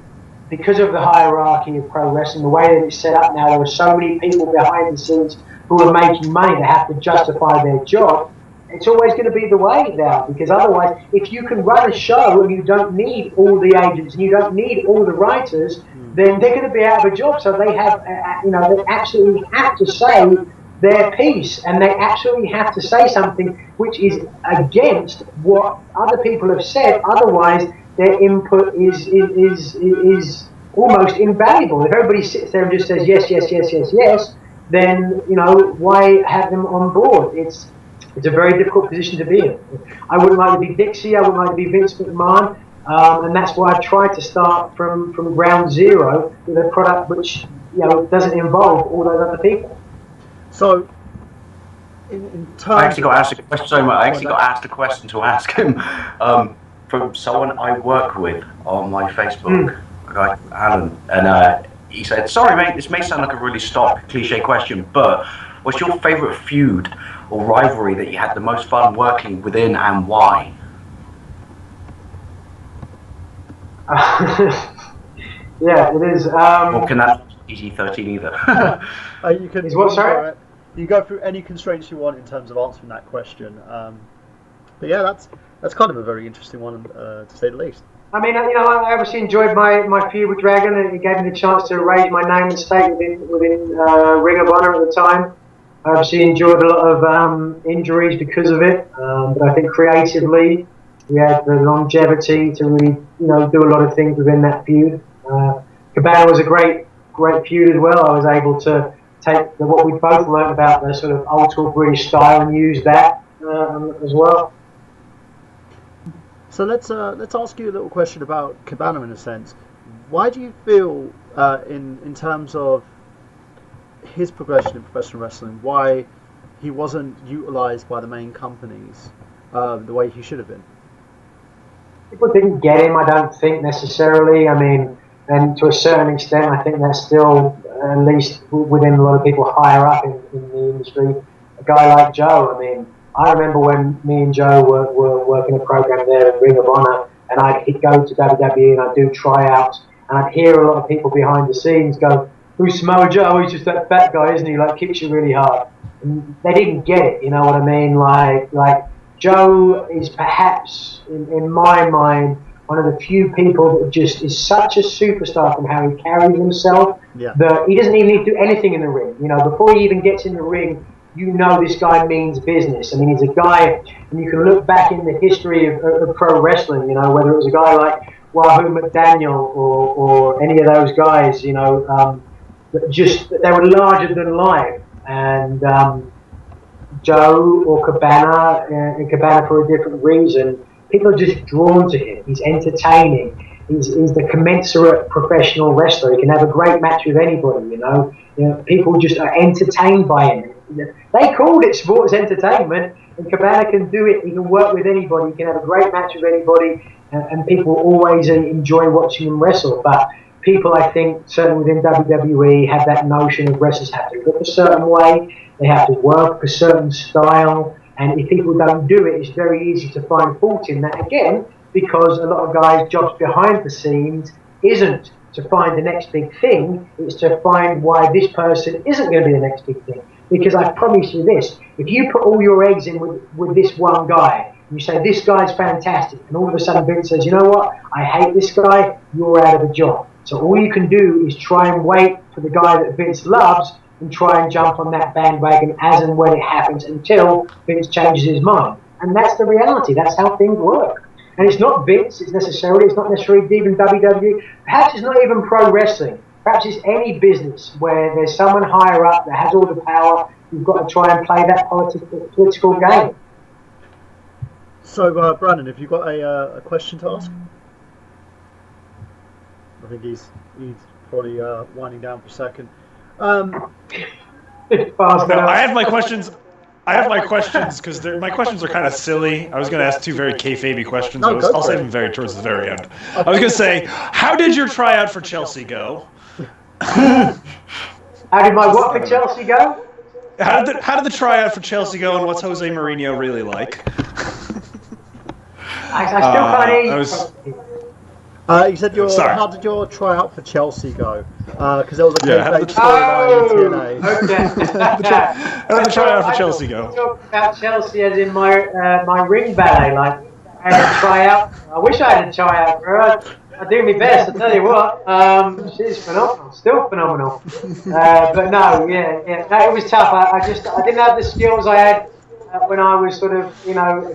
because of the hierarchy of pro wrestling, the way that it's set up now, there are so many people behind the scenes who are making money to have to justify their job. It's always going to be the way now, because otherwise, if you can run a show and you don't need all the agents and you don't need all the writers, then they're going to be out of a job. So they have, they absolutely have to say their piece, and they absolutely have to say something which is against what other people have said. Otherwise, their input is almost invaluable. If everybody sits there and just says yes, yes, yes, yes, yes, then why have them on board? It's a very difficult position to be in. I wouldn't like to be Dixie. I wouldn't like to be Vince McMahon. And that's why I tried to start from ground zero with a product which doesn't involve all those other people. So, in terms, I actually got asked a question. Sorry, mate, I actually got asked a question to ask him from someone I work with on my Facebook, a guy called Alan, and he said, "Sorry, mate, this may sound like a really stock cliche question, but what's your favourite feud or rivalry that you had the most fun working within, and why?" Yeah, it is. Or can that be PG-13 either? You can. Is what, sorry? You go through any constraints you want in terms of answering that question. But yeah, that's kind of a very interesting one, to say the least. I mean, I obviously enjoyed my feud with Dragon, and it gave me the chance to raise my name and stake within Ring of Honor at the time. I obviously enjoyed a lot of injuries because of it, but I think creatively we had the longevity to really, do a lot of things within that feud. Cabana was a great feud as well. I was able to take what we both learned about the sort of old British style and use that as well. So let's ask you a little question about Cabana in a sense. Why do you feel, in terms of his progression in professional wrestling, why he wasn't utilised by the main companies the way he should have been? People didn't get him, I don't think, necessarily. I mean, and to a certain extent, I think that's still, at least within a lot of people higher up in the industry, a guy like Joe. I mean, I remember when me and Joe were working a program there at Ring of Honor, and I'd go to WWE and I'd do tryouts, and I'd hear a lot of people behind the scenes go, "Who's Samoa Joe? He's just that fat guy, isn't he? Like, kicks you really hard." And they didn't get it, you know what I mean? Like Joe is perhaps, in my mind, one of the few people that just is such a superstar from how he carries himself, that he doesn't even need to do anything in the ring. Before he even gets in the ring, this guy means business. I mean, he's a guy, and you can look back in the history of pro wrestling, whether it was a guy like Wahoo McDaniel or any of those guys, they were larger than life. And Joe or Cabana, and Cabana for a different reason, people are just drawn to him. He's entertaining. He's the commensurate professional wrestler. He can have a great match with anybody, people just are entertained by him. They called it sports entertainment, and Cabana can do it. He can work with anybody. He can have a great match with anybody. and people always enjoy watching them wrestle. But people, I think, certainly within WWE, have that notion of wrestlers have to look a certain way, they have to work a certain style, and if people don't do it, it's very easy to find fault in that again, because a lot of guys' jobs behind the scenes isn't to find the next big thing, it's to find why this person isn't going to be the next big thing. Because I promise you this, if you put all your eggs in with this one guy, and you say, this guy's fantastic, and all of a sudden Vince says, you know what, I hate this guy, you're out of a job. So all you can do is try and wait for the guy that Vince loves and try and jump on that bandwagon as and when it happens until Vince changes his mind. And that's the reality, that's how things work. And it's not Vince, it's not necessarily even WWE, perhaps it's not even pro wrestling. Perhaps it's any business where there's someone higher up that has all the power. You've got to try and play that political game. So, Brandon, have you got a question to ask? I think he's probably winding down for a second. No, I have my questions. Because my questions are kind of silly. I was going to ask two very kayfabe questions. I'll save them towards the very end. I was going to say, how did your tryout for Chelsea go? How did my what for Chelsea go? How did the tryout for Chelsea go, and what's Jose Mourinho really like? I still can't hear you. You said how did your tryout for Chelsea go? Because there was a kayfabe storyline in TNA. Okay. How did the tryout for Chelsea go? Talk about Chelsea as in my ring ballet, like I had a tryout. I wish I had a tryout for her. I do my best, I tell you what. She's phenomenal, still phenomenal. But no, it was tough. I didn't have the skills I had when I was sort of,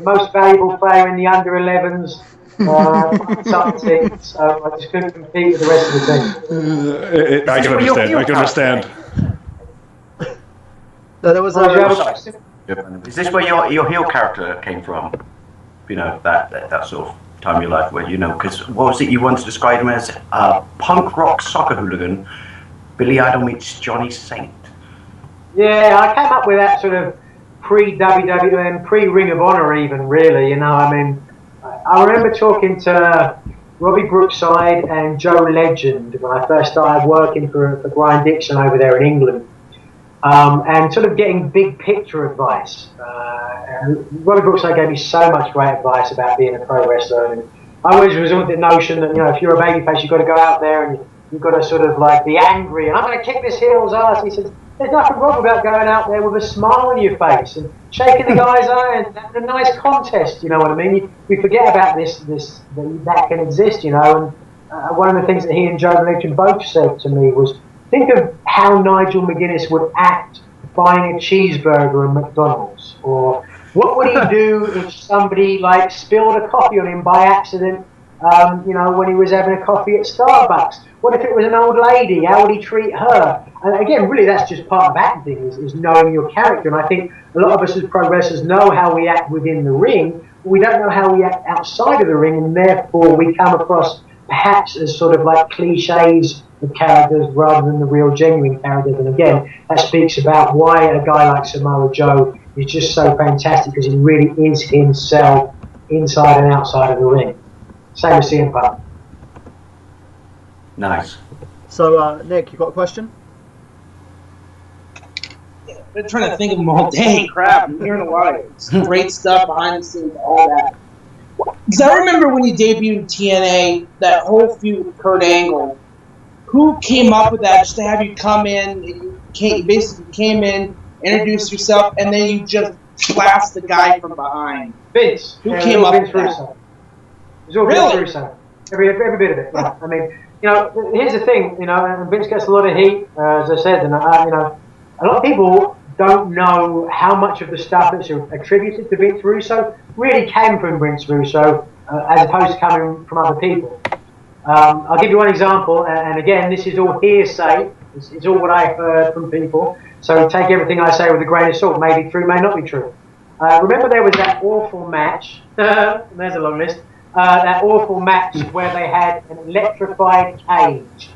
most valuable player in the under 11s. Some teams, so I just couldn't compete with the rest of the team. I can understand. So there was Is this where your heel character came from? That sort of time in your life where, because what was it you once described him as? Punk rock soccer hooligan, Billy Idol meets Johnny Saint. Yeah, I came up with that sort of pre-WWE and pre-Ring of Honor even, really, I remember talking to Robbie Brookside and Joe Legend when I first started working for Brian Dixon over there in England, and sort of getting big picture advice. And Robbie Brookside gave me so much great advice about being a pro wrestler, and I always was under the notion that if you're a babyface, you've got to go out there and you've got to sort of like be angry, and I'm going to kick this heel's ass. He says, there's nothing wrong about going out there with a smile on your face and shaking the guy's hand and having a nice contest, you know what I mean? We forget about that can exist, and one of the things that he and Joe Legend both said to me was, think of how Nigel Mcguinnes would act buying a cheeseburger at McDonald's, or what would he do if somebody spilled a coffee on him by accident, when he was having a coffee at Starbucks? What if it was an old lady? How would he treat her? And again, really, that's just part of acting, is knowing your character. And I think a lot of us as pro wrestlers know how we act within the ring, but we don't know how we act outside of the ring, and therefore we come across perhaps as sort of like cliches of characters rather than the real genuine characters. And again, that speaks about why a guy like Samoa Joe is just so fantastic, because he really is himself inside and outside of the ring. Same as CM Punk. Nice. So, Nick, you got a question? I've been trying to think of them all day. Crap, I'm hearing a lot of great stuff behind the scenes, all that. Because I remember when you debuted TNA, that whole feud with Kurt Angle. Who came up with that just to have you come in? You basically came in, introduced yourself, and then you just blast the guy from behind. Vince. Who came up with that? It was all Vince Russo. Every bit of it. Yeah. I mean, here's the thing, and Vince gets a lot of heat, as I said, and a lot of people don't know how much of the stuff that's attributed to Vince Russo really came from Vince Russo, as opposed to coming from other people. I'll give you one example, and again, this is all hearsay. It's all what I've heard from people. So take everything I say with a grain of salt. May be true, may not be true. Remember there was that awful match, there's a long list, that awful match where they had an electrified cage.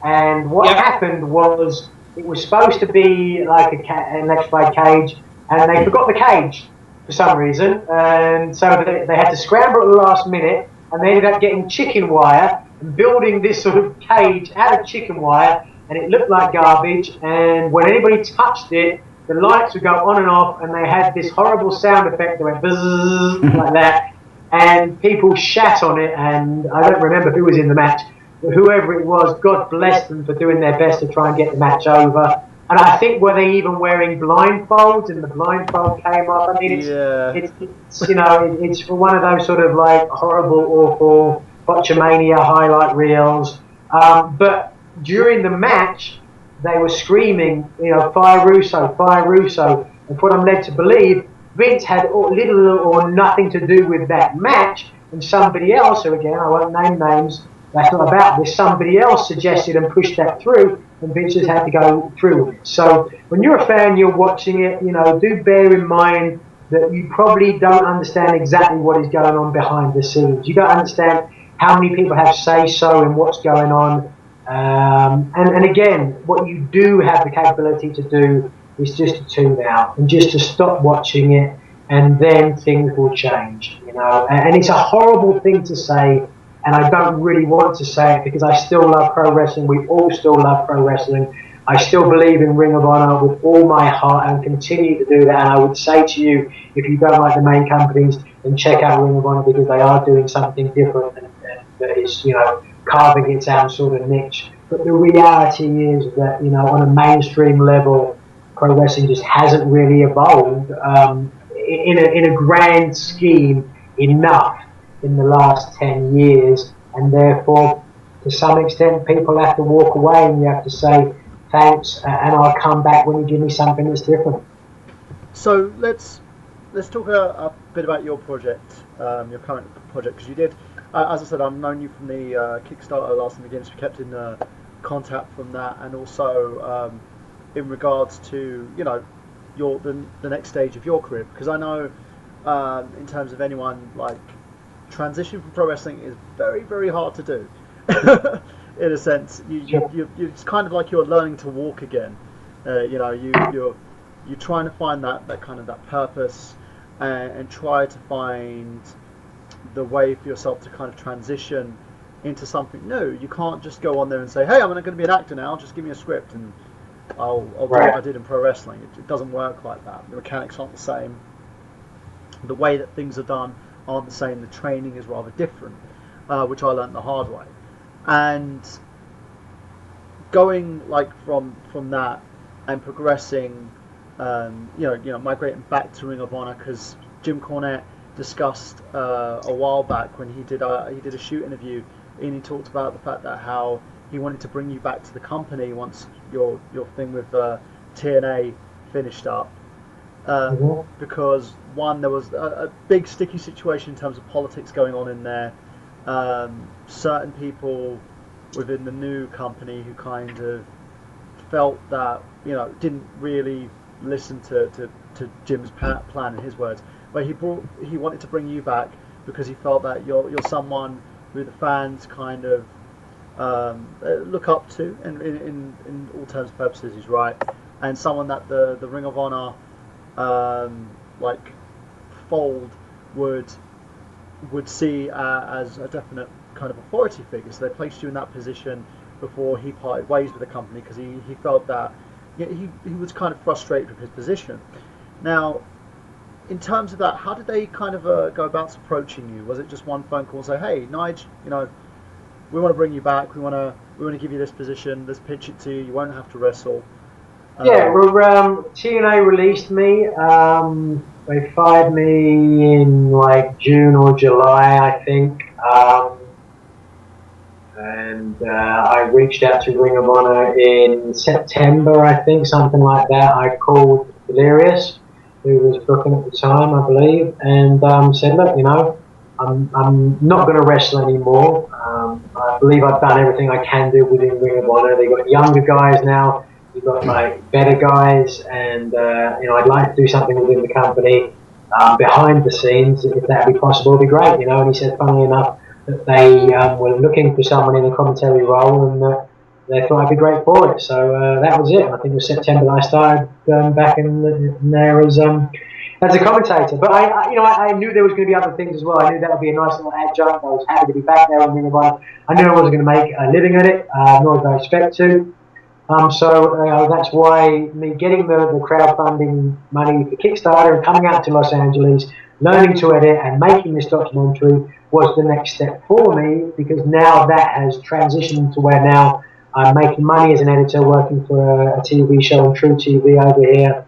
And what happened was, it was supposed to be like an electrified cage, and they forgot the cage for some reason. And so they had to scramble at the last minute and they ended up getting chicken wire and building this sort of cage out of chicken wire, and it looked like garbage, and when anybody touched it, the lights would go on and off, and they had this horrible sound effect that went bzzz, like that, and people shat on it, and I don't remember who was in the match, but whoever it was, God bless them for doing their best to try and get the match over. And I think, were they even wearing blindfolds, and the blindfold came off? I mean, it's you know, it's for one of those sort of like horrible, awful Botchamania highlight reels. But during the match, they were screaming, you know, fire Russo, fire Russo. And what I'm led to believe, Vince had little or nothing to do with that match, and somebody else, who again, I won't name names, that's not about this, somebody else suggested and pushed that through, and Vince has had to go through with it. So when you're a fan, you're watching it, you know, do bear in mind that you probably don't understand exactly what is going on behind the scenes. You don't understand how many people have say-so in what's going on. And again, what you do have the capability to do is just to tune out and just to stop watching it, and then things will change, you know. And it's a horrible thing to say, and I don't really want to say it because I still love pro wrestling. We all still love pro wrestling. I still believe in Ring of Honor with all my heart and continue to do that. And I would say to you, if you don't like the main companies, then check out Ring of Honor, because they are doing something different and that is, you know, carving its own sort of niche. But the reality is that, you know, on a mainstream level, pro wrestling just hasn't really evolved in a grand scheme enough in the last 10 years, and therefore to some extent people have to walk away and you have to say thanks, and I'll come back when you give me something that's different. So let's talk a bit about your project, your current project, because you did, as I said, I've known you from the Kickstarter Last McGuinnes. We kept in contact from that, and also in regards to, you know, the next stage of your career, because I know in terms of anyone, like, transition from pro wrestling is very, very hard to do. In a sense, it's kind of like you're learning to walk again. You know, you're trying to find that kind of that purpose, and try to find the way for yourself to kind of transition into something new. You can't just go on there and say, hey, I'm going to be an actor now, just give me a script and I'll do what I did in pro wrestling. It doesn't work like that. The mechanics aren't the same. The way that things are done aren't the same. The training is rather different, which I learned the hard way. And going like from that and progressing, you know, migrating back to Ring of Honor, because Jim Cornette discussed a while back when he did a shoot interview, and he talked about the fact that how he wanted to bring you back to the company once your thing with TNA finished up, because one, there was a big sticky situation in terms of politics going on in there. Certain people within the new company who kind of felt that, you know, didn't really listen to Jim's plan, in his words, but he wanted to bring you back because he felt that you're someone who the fans kind of look up to, and in all terms and purposes he's right, and someone that the Ring of Honor like fold would see as a definite kind of authority figure. So they placed you in that position before he parted ways with the company, because he felt that he was kind of frustrated with his position. Now, in terms of that, how did they kind of go about approaching you? Was it just one phone call and say, hey, Nige, you know, we want to bring you back, we want to give you this position, let's pitch it to you, you won't have to wrestle? Yeah, well, TNA released me. They fired me in like June or July, I think. And I reached out to Ring of Honor in September, I think, something like that. I called Delirious, who was booking at the time, I believe, and said, look, you know, I'm not going to wrestle anymore. I believe I've done everything I can do within Ring of Honor. They've got younger guys now. You've got like better guys, and you know, I'd like to do something within the company behind the scenes, if that would be possible. It'd be great, you know. And he said, funnily enough, that they were looking for someone in a commentary role, and they thought I'd be great for it. So that was it. I think it was September that I started back in there as as a commentator. But I knew there was going to be other things as well. I knew that would be a nice little adjunct. I was happy to be back there on Ring of Honor. I knew I wasn't going to make a living at it, nor did I expect to. So that's why me getting the crowdfunding money for Kickstarter and coming out to Los Angeles, learning to edit and making this documentary was the next step for me, because now that has transitioned to where now I'm making money as an editor, working for a TV show on True TV over here,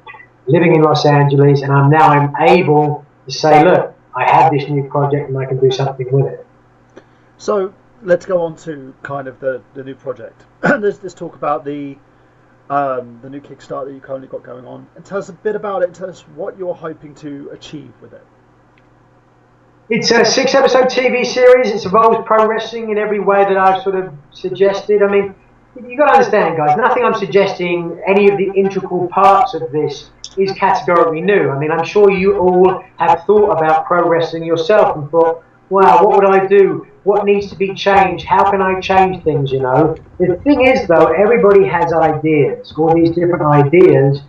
living in Los Angeles, and I'm able to say, look, I have this new project and I can do something with it. So let's go on to kind of the new project. Let's talk about the new Kickstarter that you currently got going on, and tell us a bit about it. Tell us what you're hoping to achieve with it. It's a 6-episode TV series. It involves pro wrestling in every way that I've sort of suggested. I mean, you've got to understand, guys, nothing I'm suggesting, any of the integral parts of this is categorically new. I mean, I'm sure you all have thought about pro wrestling yourself and thought, wow, what would I do? What needs to be changed? How can I change things, you know? The thing is, though, everybody has ideas, all these different ideas.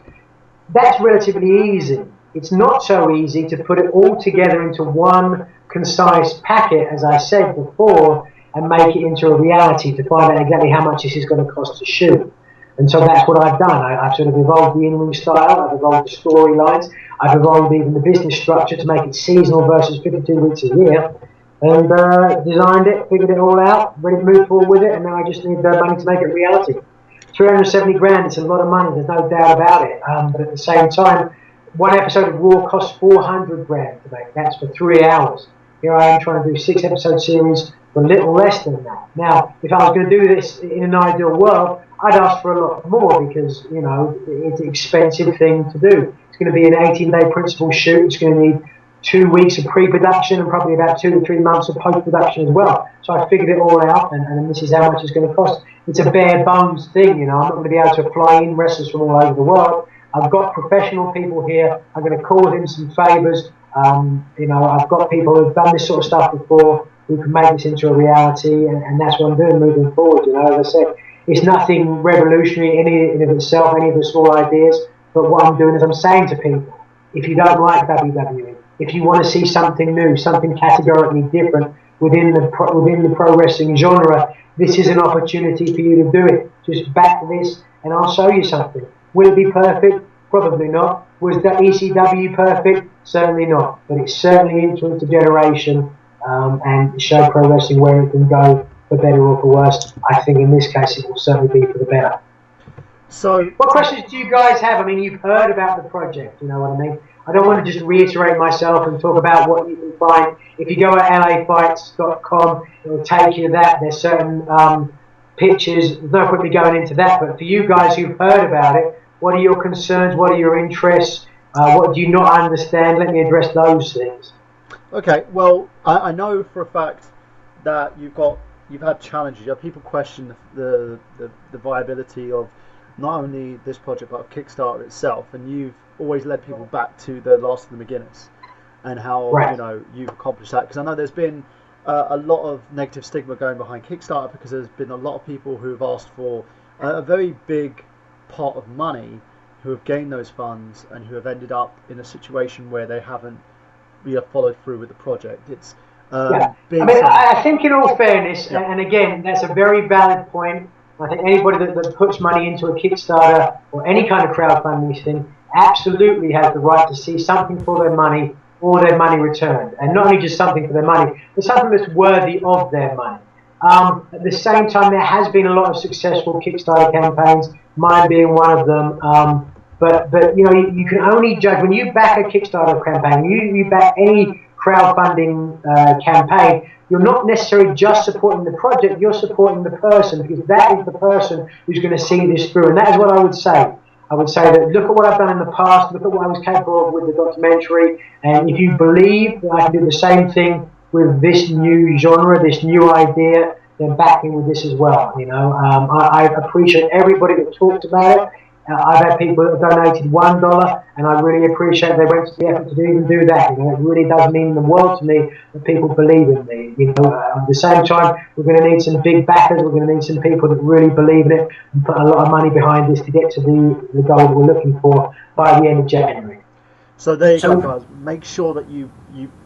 That's relatively easy. It's not so easy to put it all together into one concise packet, as I said before, and make it into a reality to find out exactly how much this is going to cost to shoot. And so that's what I've done. I've sort of evolved the in-ring style, I've evolved the storylines, I've evolved even the business structure to make it seasonal versus 52 weeks a year, and designed it, figured it all out, ready to move forward with it, and now I just need the money to make it reality. 370 grand, it's a lot of money, there's no doubt about it, but at the same time, one episode of Raw costs 400 grand to make. That's for 3 hours. Here I am trying to do a 6-episode series for a little less than that. Now, if I was going to do this in an ideal world, I'd ask for a lot more because, you know, it's an expensive thing to do. It's going to be an 18-day principal shoot. It's going to need 2 weeks of pre-production and probably about 2 to 3 months of post-production as well. So I figured it all out, and this is how much it's going to cost. It's a bare bones thing, you know. I'm not going to be able to fly in wrestlers from all over the world. I've got professional people here. I'm going to call in some favours. You know, I've got people who've done this sort of stuff before who can make this into a reality, and that's what I'm doing moving forward. You know, as I said, it's nothing revolutionary in of itself, any of the small ideas. But what I'm doing is I'm saying to people, if you don't like WWE, if you want to see something new, something categorically different within the pro wrestling genre, this is an opportunity for you to do it. Just back this, and I'll show you something. Will it be perfect? Probably not. Was that ECW perfect? Certainly not. But it certainly influenced a generation and showed pro wrestling where it can go, for better or for worse. I think in this case it will certainly be for the better. So, what questions do you guys have? I mean, you've heard about the project, you know what I mean? I don't want to just reiterate myself and talk about what you can find. If you go at lafights.com, it will take you to that. There's certain pictures. There's no point me going into that. But for you guys who've heard about it, what are your concerns? What are your interests? What do you not understand? Let me address those things. Okay, well, I know for a fact that you've had challenges. You have people question the viability of not only this project but of Kickstarter itself, and you've always led people back to the Last of the McGuinnes and how you know you've accomplished that. Because I know there's been a lot of negative stigma going behind Kickstarter because there's been a lot of people who have asked for a very big pot of money who have gained those funds and who have ended up in a situation where they haven't followed through with the project. It's I mean, I think in all fairness, and again, that's a very valid point. I think anybody that puts money into a Kickstarter or any kind of crowdfunding thing absolutely has the right to see something for their money or their money returned. And not only just something for their money, but something that's worthy of their money. At the same time, there has been a lot of successful Kickstarter campaigns, mine being one of them. But you know, you can only judge when you back a Kickstarter campaign. You back any crowdfunding campaign. You're not necessarily just supporting the project. You're supporting the person, because that is the person who's going to see this through. And that is what I would say. I would say that look at what I've done in the past. Look at what I was capable of with the documentary. And if you believe that I can do the same thing with this new genre, this new idea, then back me with this as well. You know, I appreciate everybody that talked about it. I've had people that have donated $1, and I really appreciate they went to the effort to even do that. You know, it really does mean the world to me that people believe in me. You know, at the same time, we're going to need some big backers. We're going to need some people that really believe in it and put a lot of money behind this to get to the goal that we're looking for by the end of January. So there you So- go, guys. Make sure that you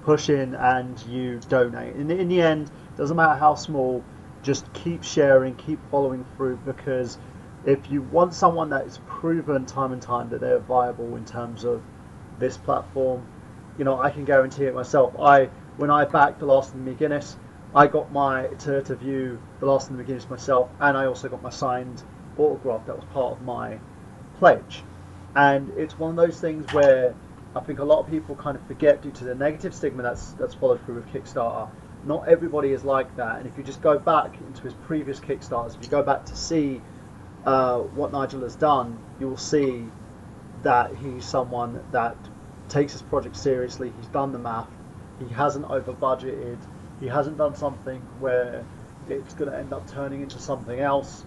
push in and you donate. In the end, doesn't matter how small, just keep sharing, keep following through, because if you want someone that is proven time and time that they're viable in terms of this platform, I can guarantee it myself. When I backed The Last of the McGuinnes, I got to view The Last of the McGuinnes myself, and I also got my signed autograph that was part of my pledge. And it's one of those things where I think a lot of people kind of forget, due to the negative stigma that's followed through with Kickstarter. Not everybody is like that, and if you just go back into his previous Kickstarters, if you go back to see what Nigel has done, you will see that he's someone that takes his project seriously. He's done the math. He hasn't over budgeted. He hasn't done something where it's going to end up turning into something else.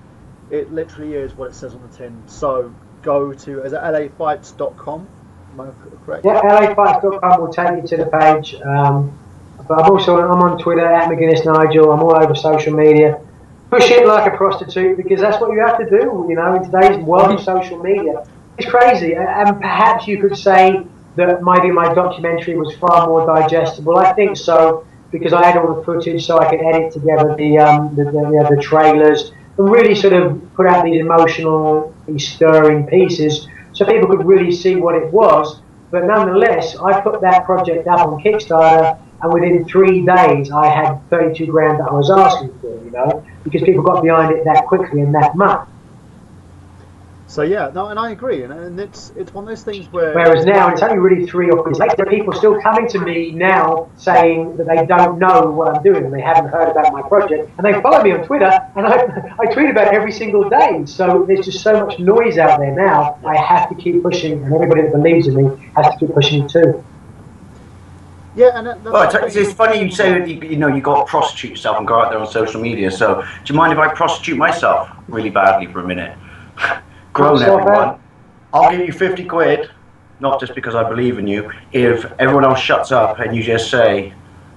It literally is what it says on the tin. So go to, is it lafights.com? Am I correct? Yeah, lafights.com will take you to the page. But I'm on Twitter at McGuinnes Nigel. I'm all over social media. Push it like a prostitute, because that's what you have to do. In today's world of social media, it's crazy. And perhaps you could say that maybe my documentary was far more digestible. I think so, because I had all the footage, so I could edit together the trailers and really sort of put out these emotional, stirring pieces, so people could really see what it was. But nonetheless, I put that project up on Kickstarter, and within 3 days, I had 32 grand that I was asking for, because people got behind it that quickly and that much. So yeah, no, and I agree, and it's one of those things where. Whereas now, it's only really 3 or 4 years later, there are people still coming to me now saying that they don't know what I'm doing and they haven't heard about my project, and they follow me on Twitter, and I tweet about it every single day. So there's just so much noise out there now. I have to keep pushing, and everybody that believes in me has to keep pushing too. Yeah, and it's funny you say that you got to prostitute yourself and go out there on social media. So do you mind if I prostitute myself really badly for a minute? Grown everyone, I'll give you 50 quid, not just because I believe in you, if everyone else shuts up and you just say,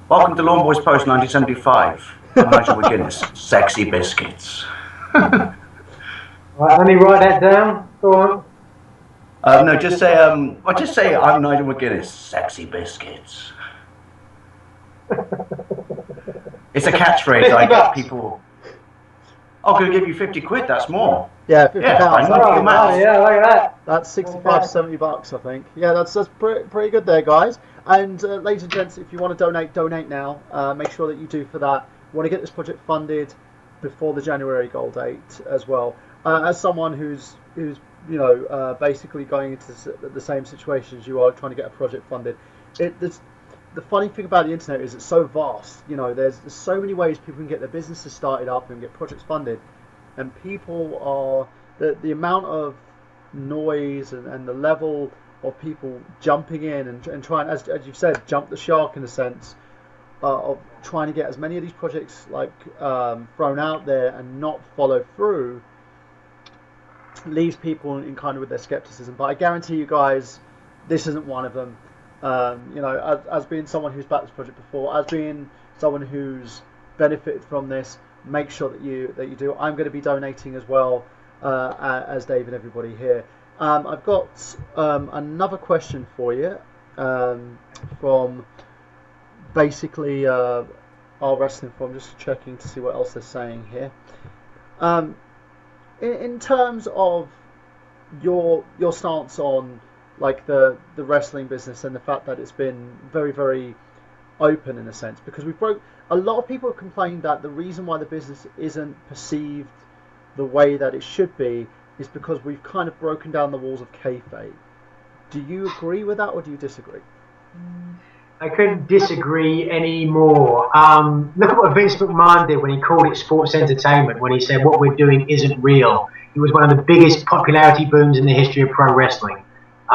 "Welcome to Lawn Boys Post 1975. I'm Nigel Mcguinnes, sexy biscuits." Right, let me write that down. Go on. No, just say I'm Nigel Mcguinnes, sexy biscuits. It's a catchphrase. I get people. I'm going to give you 50 quid. That's more. Yeah, 50 Yeah, pounds. I know your maths. Yeah, look at that. That's 65 to 70 bucks, I think. Yeah, that's pretty good there, guys. And ladies and gents, if you want to donate now. Make sure that you do for that. We want to get this project funded before the January goal date as well. As someone who's basically going into the same situation as you are, trying to get a project funded, the funny thing about the internet is it's so vast. There's so many ways people can get their businesses started up and get projects funded, and people are the amount of noise and the level of people jumping in and trying, as you've said, jump the shark in a sense of trying to get as many of these projects thrown out there and not follow through, leaves people in kind of with their skepticism. But I guarantee you guys, this isn't one of them. As being someone who's backed this project before, as being someone who's benefited from this, make sure that you do. I'm going to be donating as well, as Dave and everybody here. I've got another question for you from basically our wrestling forum. Just checking to see what else they're saying here. In terms of your stance on the wrestling business and the fact that it's been very, very open in a sense, because a lot of people have complained that the reason why the business isn't perceived the way that it should be is because we've kind of broken down the walls of kayfabe. Do you agree with that, or do you disagree? I couldn't disagree anymore. Look at what Vince McMahon did when he called it sports entertainment, when he said what we're doing isn't real. It was one of the biggest popularity booms in the history of pro wrestling.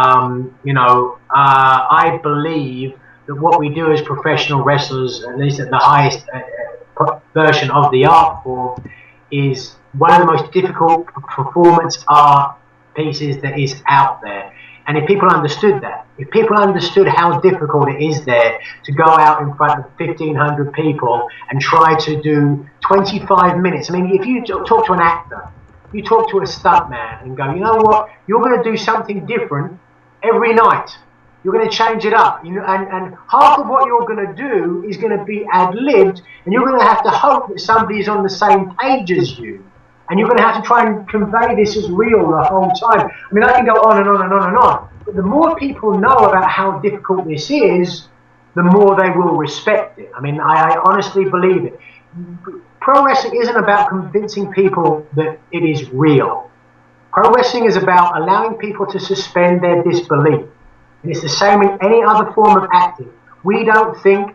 I believe that what we do as professional wrestlers, at least at the highest version of the art form, is one of the most difficult performance art pieces that is out there. And if people understood that, if people understood how difficult it is there to go out in front of 1,500 people and try to do 25 minutes. I mean, if you talk to an actor, you talk to a stuntman and go, you know what, you're going to do something different every night. You're going to change it up, and half of what you're going to do is going to be ad-libbed, and you're going to have to hope that somebody's on the same page as you. And you're going to have to try and convey this as real the whole time. I mean, I can go on and on and on and on. But the more people know about how difficult this is, the more they will respect it. I mean, I honestly believe it. Pro wrestling isn't about convincing people that it is real. Pro wrestling is about allowing people to suspend their disbelief. And it's the same in any other form of acting. We don't think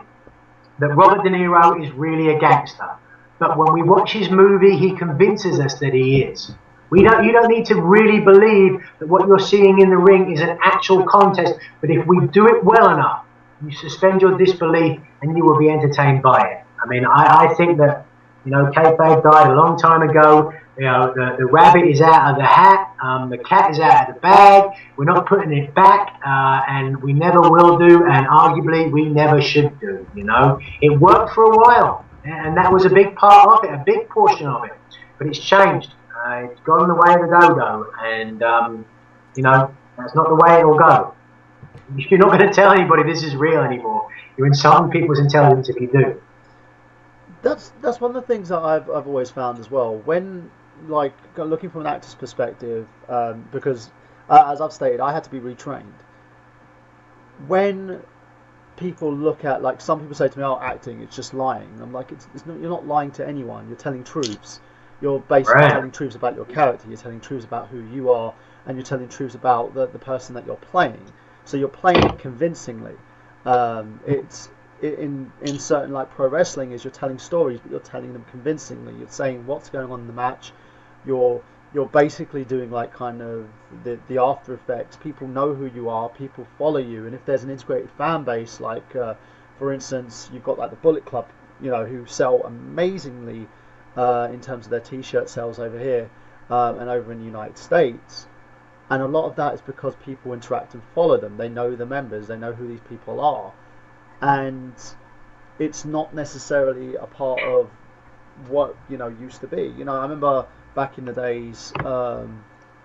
that Robert De Niro is really a gangster. But when we watch his movie, he convinces us that he is. You don't need to really believe that what you're seeing in the ring is an actual contest. But if we do it well enough, you suspend your disbelief and you will be entertained by it. I mean, I think that, kayfabe died a long time ago. The rabbit is out of the hat. The cat is out of the bag. We're not putting it back, and we never will do. And arguably, we never should do. It worked for a while. And that was a big part of it, a big portion of it. But it's changed. It's gone the way of the dodo. And, that's not the way it'll go. You're not going to tell anybody this is real anymore. You're insulting people's intelligence if you do. That's one of the things that I've always found as well. When, looking from an actor's perspective, because, as I've stated, I had to be retrained. When people look at, some people say to me, acting, it's just lying. I'm like, you're not lying to anyone. You're telling truths. You're basically telling truths about your character. You're telling truths about who you are, and you're telling truths about the person that you're playing. So you're playing it convincingly. It's in certain pro wrestling is you're telling stories, but you're telling them convincingly. You're saying what's going on in the match. You're basically doing kind of the after effects. People know who you are. People follow you. And if there's an integrated fan base, for instance, you've got the Bullet Club, who sell amazingly in terms of their T-shirt sales over here and over in the United States. And a lot of that is because people interact and follow them. They know the members. They know who these people are. And it's not necessarily a part of what, used to be. I remember back in the days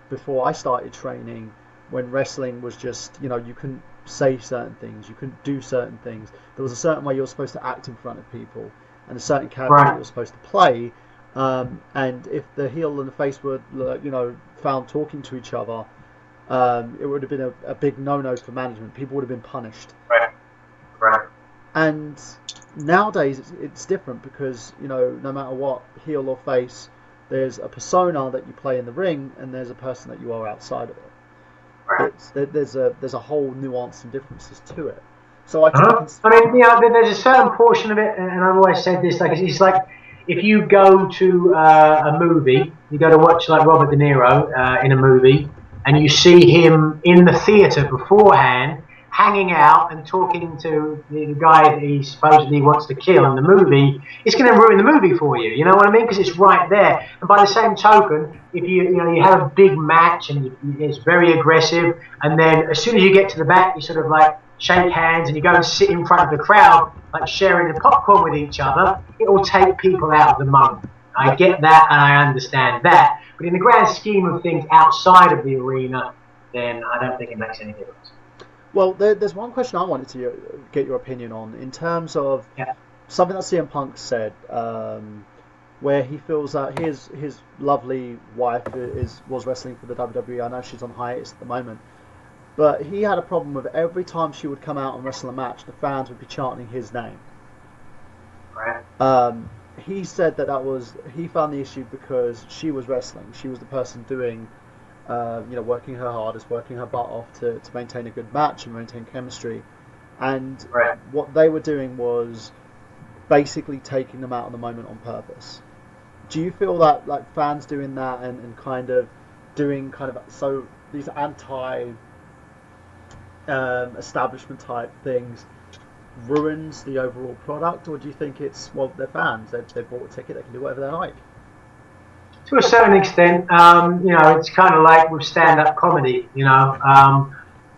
before I started training, when wrestling was just, you couldn't say certain things. You couldn't do certain things. There was a certain way you were supposed to act in front of people and a certain character that you were supposed to play. And if the heel and the face were, found talking to each other, it would have been a big no-no for management. People would have been punished. Right. And nowadays it's different because, no matter what, heel or face, there's a persona that you play in the ring and there's a person that you are outside of it. Right. There's a whole nuance and differences to it. So I mean, there's a certain portion of it, and I've always said this, it's like if you go to a movie, you go to watch Robert De Niro in a movie, and you see him in the theatre beforehand, hanging out and talking to the guy that he supposedly wants to kill in the movie, it's going to ruin the movie for you. You know what I mean? Because it's right there. And by the same token, if you have a big match and it's very aggressive, and then as soon as you get to the back, you sort of shake hands and you go and sit in front of the crowd, sharing the popcorn with each other, it will take people out of the moment. I get that and I understand that. But in the grand scheme of things outside of the arena, then I don't think it makes any difference. Well, there's one question I wanted to get your opinion on in terms of something that CM Punk said, where he feels that his lovely wife was wrestling for the WWE. I know she's on hiatus at the moment, but he had a problem with every time she would come out and wrestle a match, the fans would be chanting his name. Right. He said that he found the issue because she was wrestling. She was the person doing. Working her hardest, working her butt off to maintain a good match and maintain chemistry. And what they were doing was basically taking them out of the moment on purpose. Do you feel that fans doing that and kind of doing so these anti establishment type things ruins the overall product, or do you think it's they're fans, they bought a ticket, they can do whatever they like? To a certain extent, it's kind of like with stand-up comedy.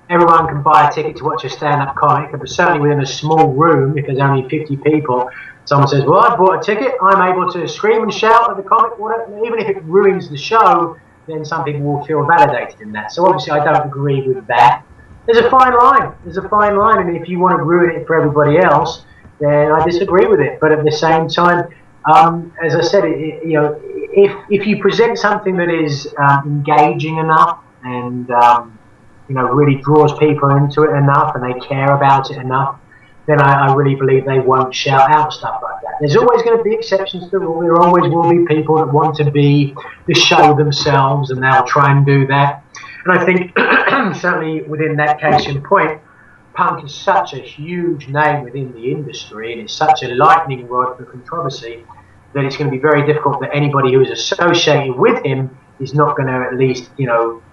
Everyone can buy a ticket to watch a stand-up comic, but certainly within a small room, if there's only 50 people, someone says, "Well, I bought a ticket. I'm able to scream and shout at the comic." Even if it ruins the show, then some people will feel validated in that. So obviously, I don't agree with that. there's a fine line. There's a fine line, and if you want to ruin it for everybody else, then I disagree with it. But at the same time, as I said, if you present something that is engaging enough and really draws people into it enough, and they care about it enough, then I really believe they won't shout out stuff like that. There's always going to be exceptions to the rule. There always will be people that want to be the show themselves, and they'll try and do that. And I think certainly within that case in point, Punk is such a huge name within the industry, and it's such a lightning rod for controversy, that it's going to be very difficult that anybody who is associated with him is not going to at least,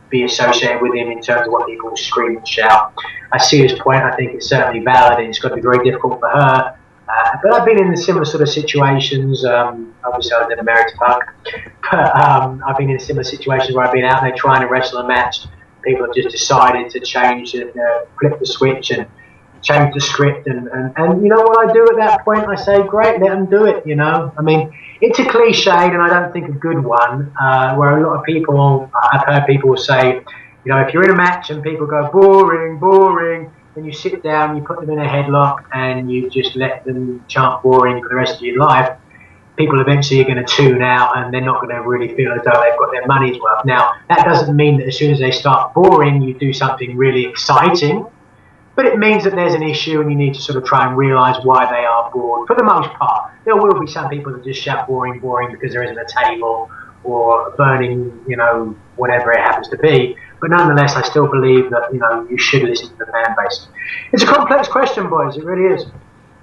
be associated with him in terms of what people scream and shout. I see his point. I think it's certainly valid, and it's going to be very difficult for her. But I've been in similar sort of situations. Obviously, I was never married to Punk, but I've been in similar situations where I've been out there trying to wrestle a match. People have just decided to change and flip the switch and change the script. And you know what I do at that point? I say, great, let them do it, I mean, it's a cliched, and I don't think a good one, where a lot of people, I've heard people say, if you're in a match and people go, boring, boring, then you sit down, you put them in a headlock, and you just let them chant boring for the rest of your life. People eventually are going to tune out, and they're not going to really feel as though they've got their money's worth. Now, that doesn't mean that as soon as they start boring, you do something really exciting, but it means that there's an issue, and you need to sort of try and realise why they are bored. For the most part, there will be some people that just shout boring, boring because there isn't a table or burning, whatever it happens to be. But nonetheless, I still believe that, you should listen to the fan base. It's a complex question, boys. It really is.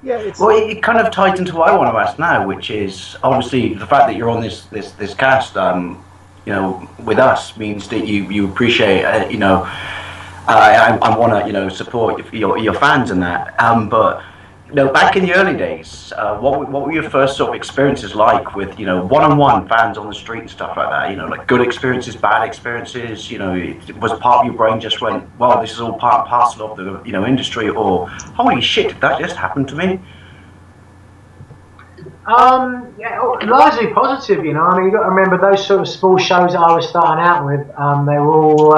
Yeah, well, it kind of ties into what I want to ask now, which is obviously the fact that you're on this cast, with us means that you appreciate, I want to, support your fans and that. But back in the early days, what were your first sort of experiences like with one-on-one fans on the street and stuff like that? Like good experiences, bad experiences. Was part of your brain just went, well, this is all part and parcel of the industry, or holy shit, did that just happen to me? Largely positive. I mean, you got to remember those sort of small shows that I was starting out with. They were all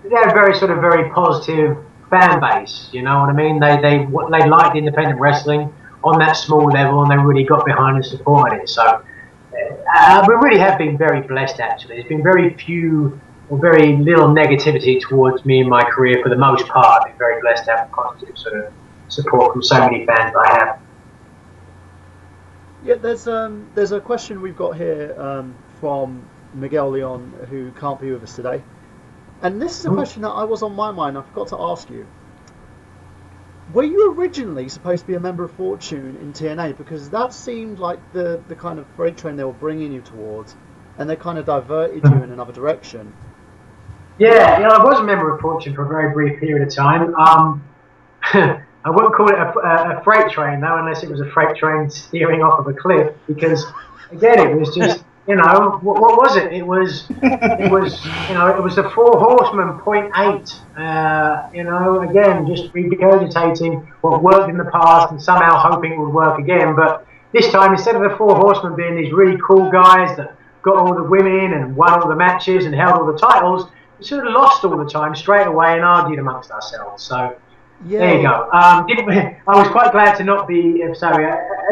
they had a very positive fan base, you know what I mean? They liked independent wrestling on that small level, and they really got behind and supported it. So we really have been very blessed, actually. There's been very few or very little negativity towards me in my career for the most part. I've been very blessed to have positive sort of support from so many fans that I have. Yeah, there's a question we've got here from Miguel Leon, who can't be with us today. And this is a question that I was on my mind. I forgot to ask you. Were you originally supposed to be a member of Fortune in TNA? Because that seemed like the kind of freight train they were bringing you towards, and they kind of diverted you in another direction. Yeah, I was a member of Fortune for a very brief period of time. I wouldn't call it a freight train, though, unless it was a freight train steering off of a cliff, because, again, it was just... what was it? It was the Four Horsemen, .8. Again, just regurgitating what worked in the past and somehow hoping it would work again. But this time, instead of the Four Horsemen being these really cool guys that got all the women and won all the matches and held all the titles, we sort of lost all the time straight away and argued amongst ourselves. So there you go. I was quite glad to not be. Sorry,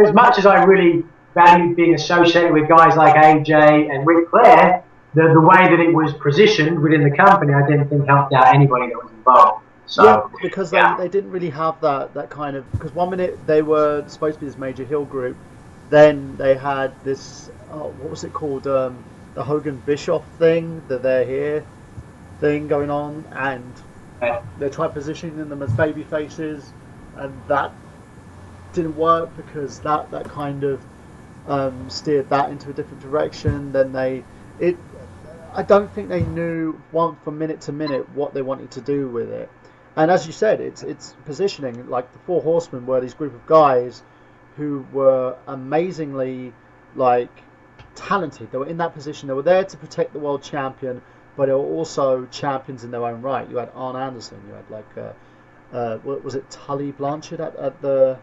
as much as I really valued being associated with guys like AJ and Ric Flair, the way that it was positioned within the company, I didn't think helped out anybody that was involved. So, yeah, because they didn't really have that kind of... Because 1 minute they were supposed to be this major heel group, then they had this, what was it called, the Hogan Bischoff thing, the They're Here thing going on, and they tried positioning them as baby faces, and that didn't work because that kind of steered that into a different direction. Then I don't think they knew from minute to minute what they wanted to do with it. And as you said, it's positioning. Like the Four Horsemen were these group of guys who were amazingly talented. They were in that position. They were there to protect the world champion, but they were also champions in their own right. You had Arn Anderson. You had what was it, Tully Blanchard at the...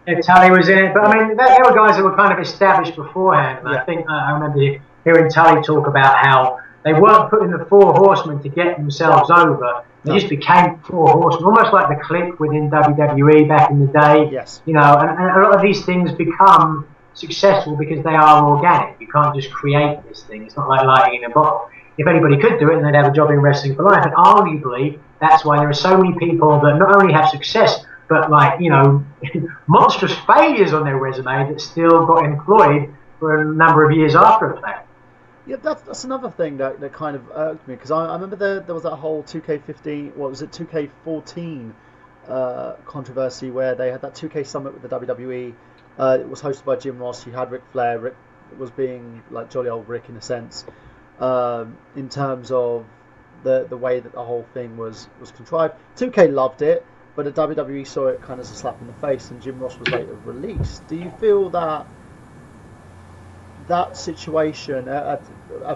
Yeah, Tully was in it, but I mean, they were guys that were kind of established beforehand. And I think I remember hearing Tully talk about how they weren't putting the Four Horsemen to get themselves over. They just became four horsemen, almost like the Clique within WWE back in the day. Yes. You know, and a lot of these things become successful because they are organic. You can't just create this thing. It's not like lighting in a bottle. If anybody could do it, then they'd have a job in wrestling for life. And arguably, that's why there are so many people that not only have success, but like, you know, monstrous failures on their resume that still got employed for a number of years after the fact. Yeah, that's another thing that kind of irked me, because I remember there was that whole 2K15, what was it, 2K14 controversy where they had that 2K summit with the WWE. It was hosted by Jim Ross. You had Ric Flair. Rick was being like jolly old Rick in a sense, in terms of the way that the whole thing was contrived. 2K loved it, but the WWE saw it kind of as a slap in the face, and Jim Ross was later released. Do you feel that situation,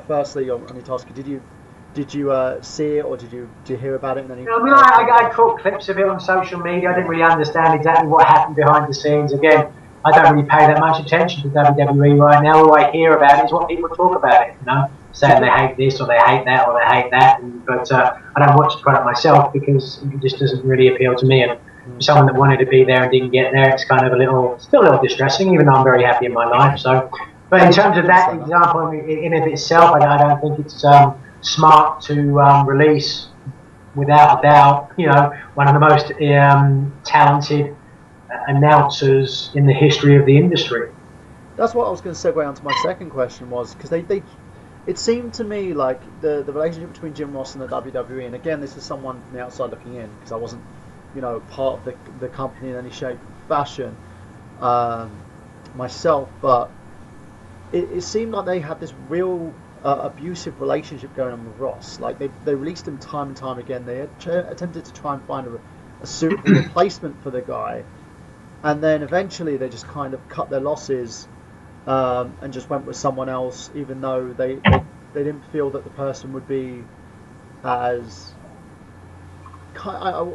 firstly on your task, did you see it, or did you hear about it in any? I mean, I caught clips of it on social media. I didn't really understand exactly what happened behind the scenes. Again, I don't really pay that much attention to WWE right now. All I hear about it is what people talk about it, you know, saying they hate this or they hate that or they hate that. But I don't watch the product myself because it just doesn't really appeal to me. And for someone that wanted to be there and didn't get there, it's kind of still a little distressing, even though I'm very happy in my life. So, but in terms of that example in of itself, I don't think it's smart to release, without a doubt, you know, one of the most talented announcers in the history of the industry. That's what I was going to segue on to my second question, was because it seemed to me like the relationship between Jim Ross and the WWE, and again, this is someone from the outside looking in, because I wasn't, you know, part of the company in any shape or fashion myself, but it seemed like they had this real abusive relationship going on with Ross. Like they released him time and time again. They had attempted to try and find a suitable replacement for the guy, and then eventually they just kind of cut their losses and just went with someone else, even though they didn't feel that the person would be as I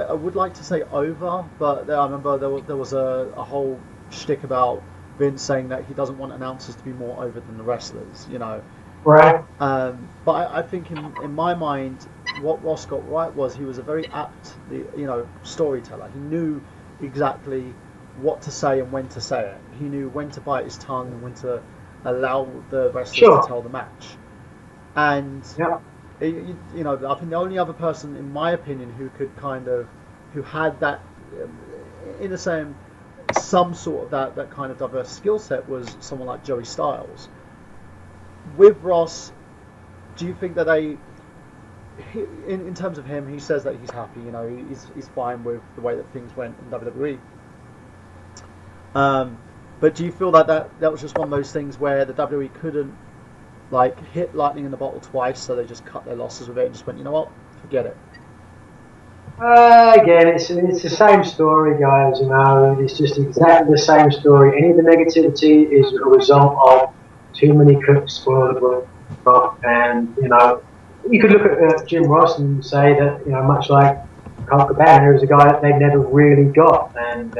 would like to say over, but I remember there was a whole shtick about Vince saying that he doesn't want announcers to be more over than the wrestlers, you know. Right. But I think in my mind, what Ross got right was he was a very apt, you know, storyteller. He knew exactly what to say and when to say it. He knew when to bite his tongue and when to allow the wrestlers to tell the match. And you know, I think the only other person, in my opinion, who had that in the same some sort of that kind of diverse skill set was someone like Joey Styles. With Ross, do you think that in terms of him, he says that he's happy, you know, he's fine with the way that things went in WWE. But do you feel that was just one of those things where the WWE couldn't like hit lightning in the bottle twice, so they just cut their losses with it and just went, you know what, forget it? Again, it's the same story, guys. You know, it's just exactly the same story. Any of the negativity is a result of too many cooks spoil the broth, and you know, you could look at Jim Ross and say that, you know, much like Colt Cabana, he was a guy that they never really got, and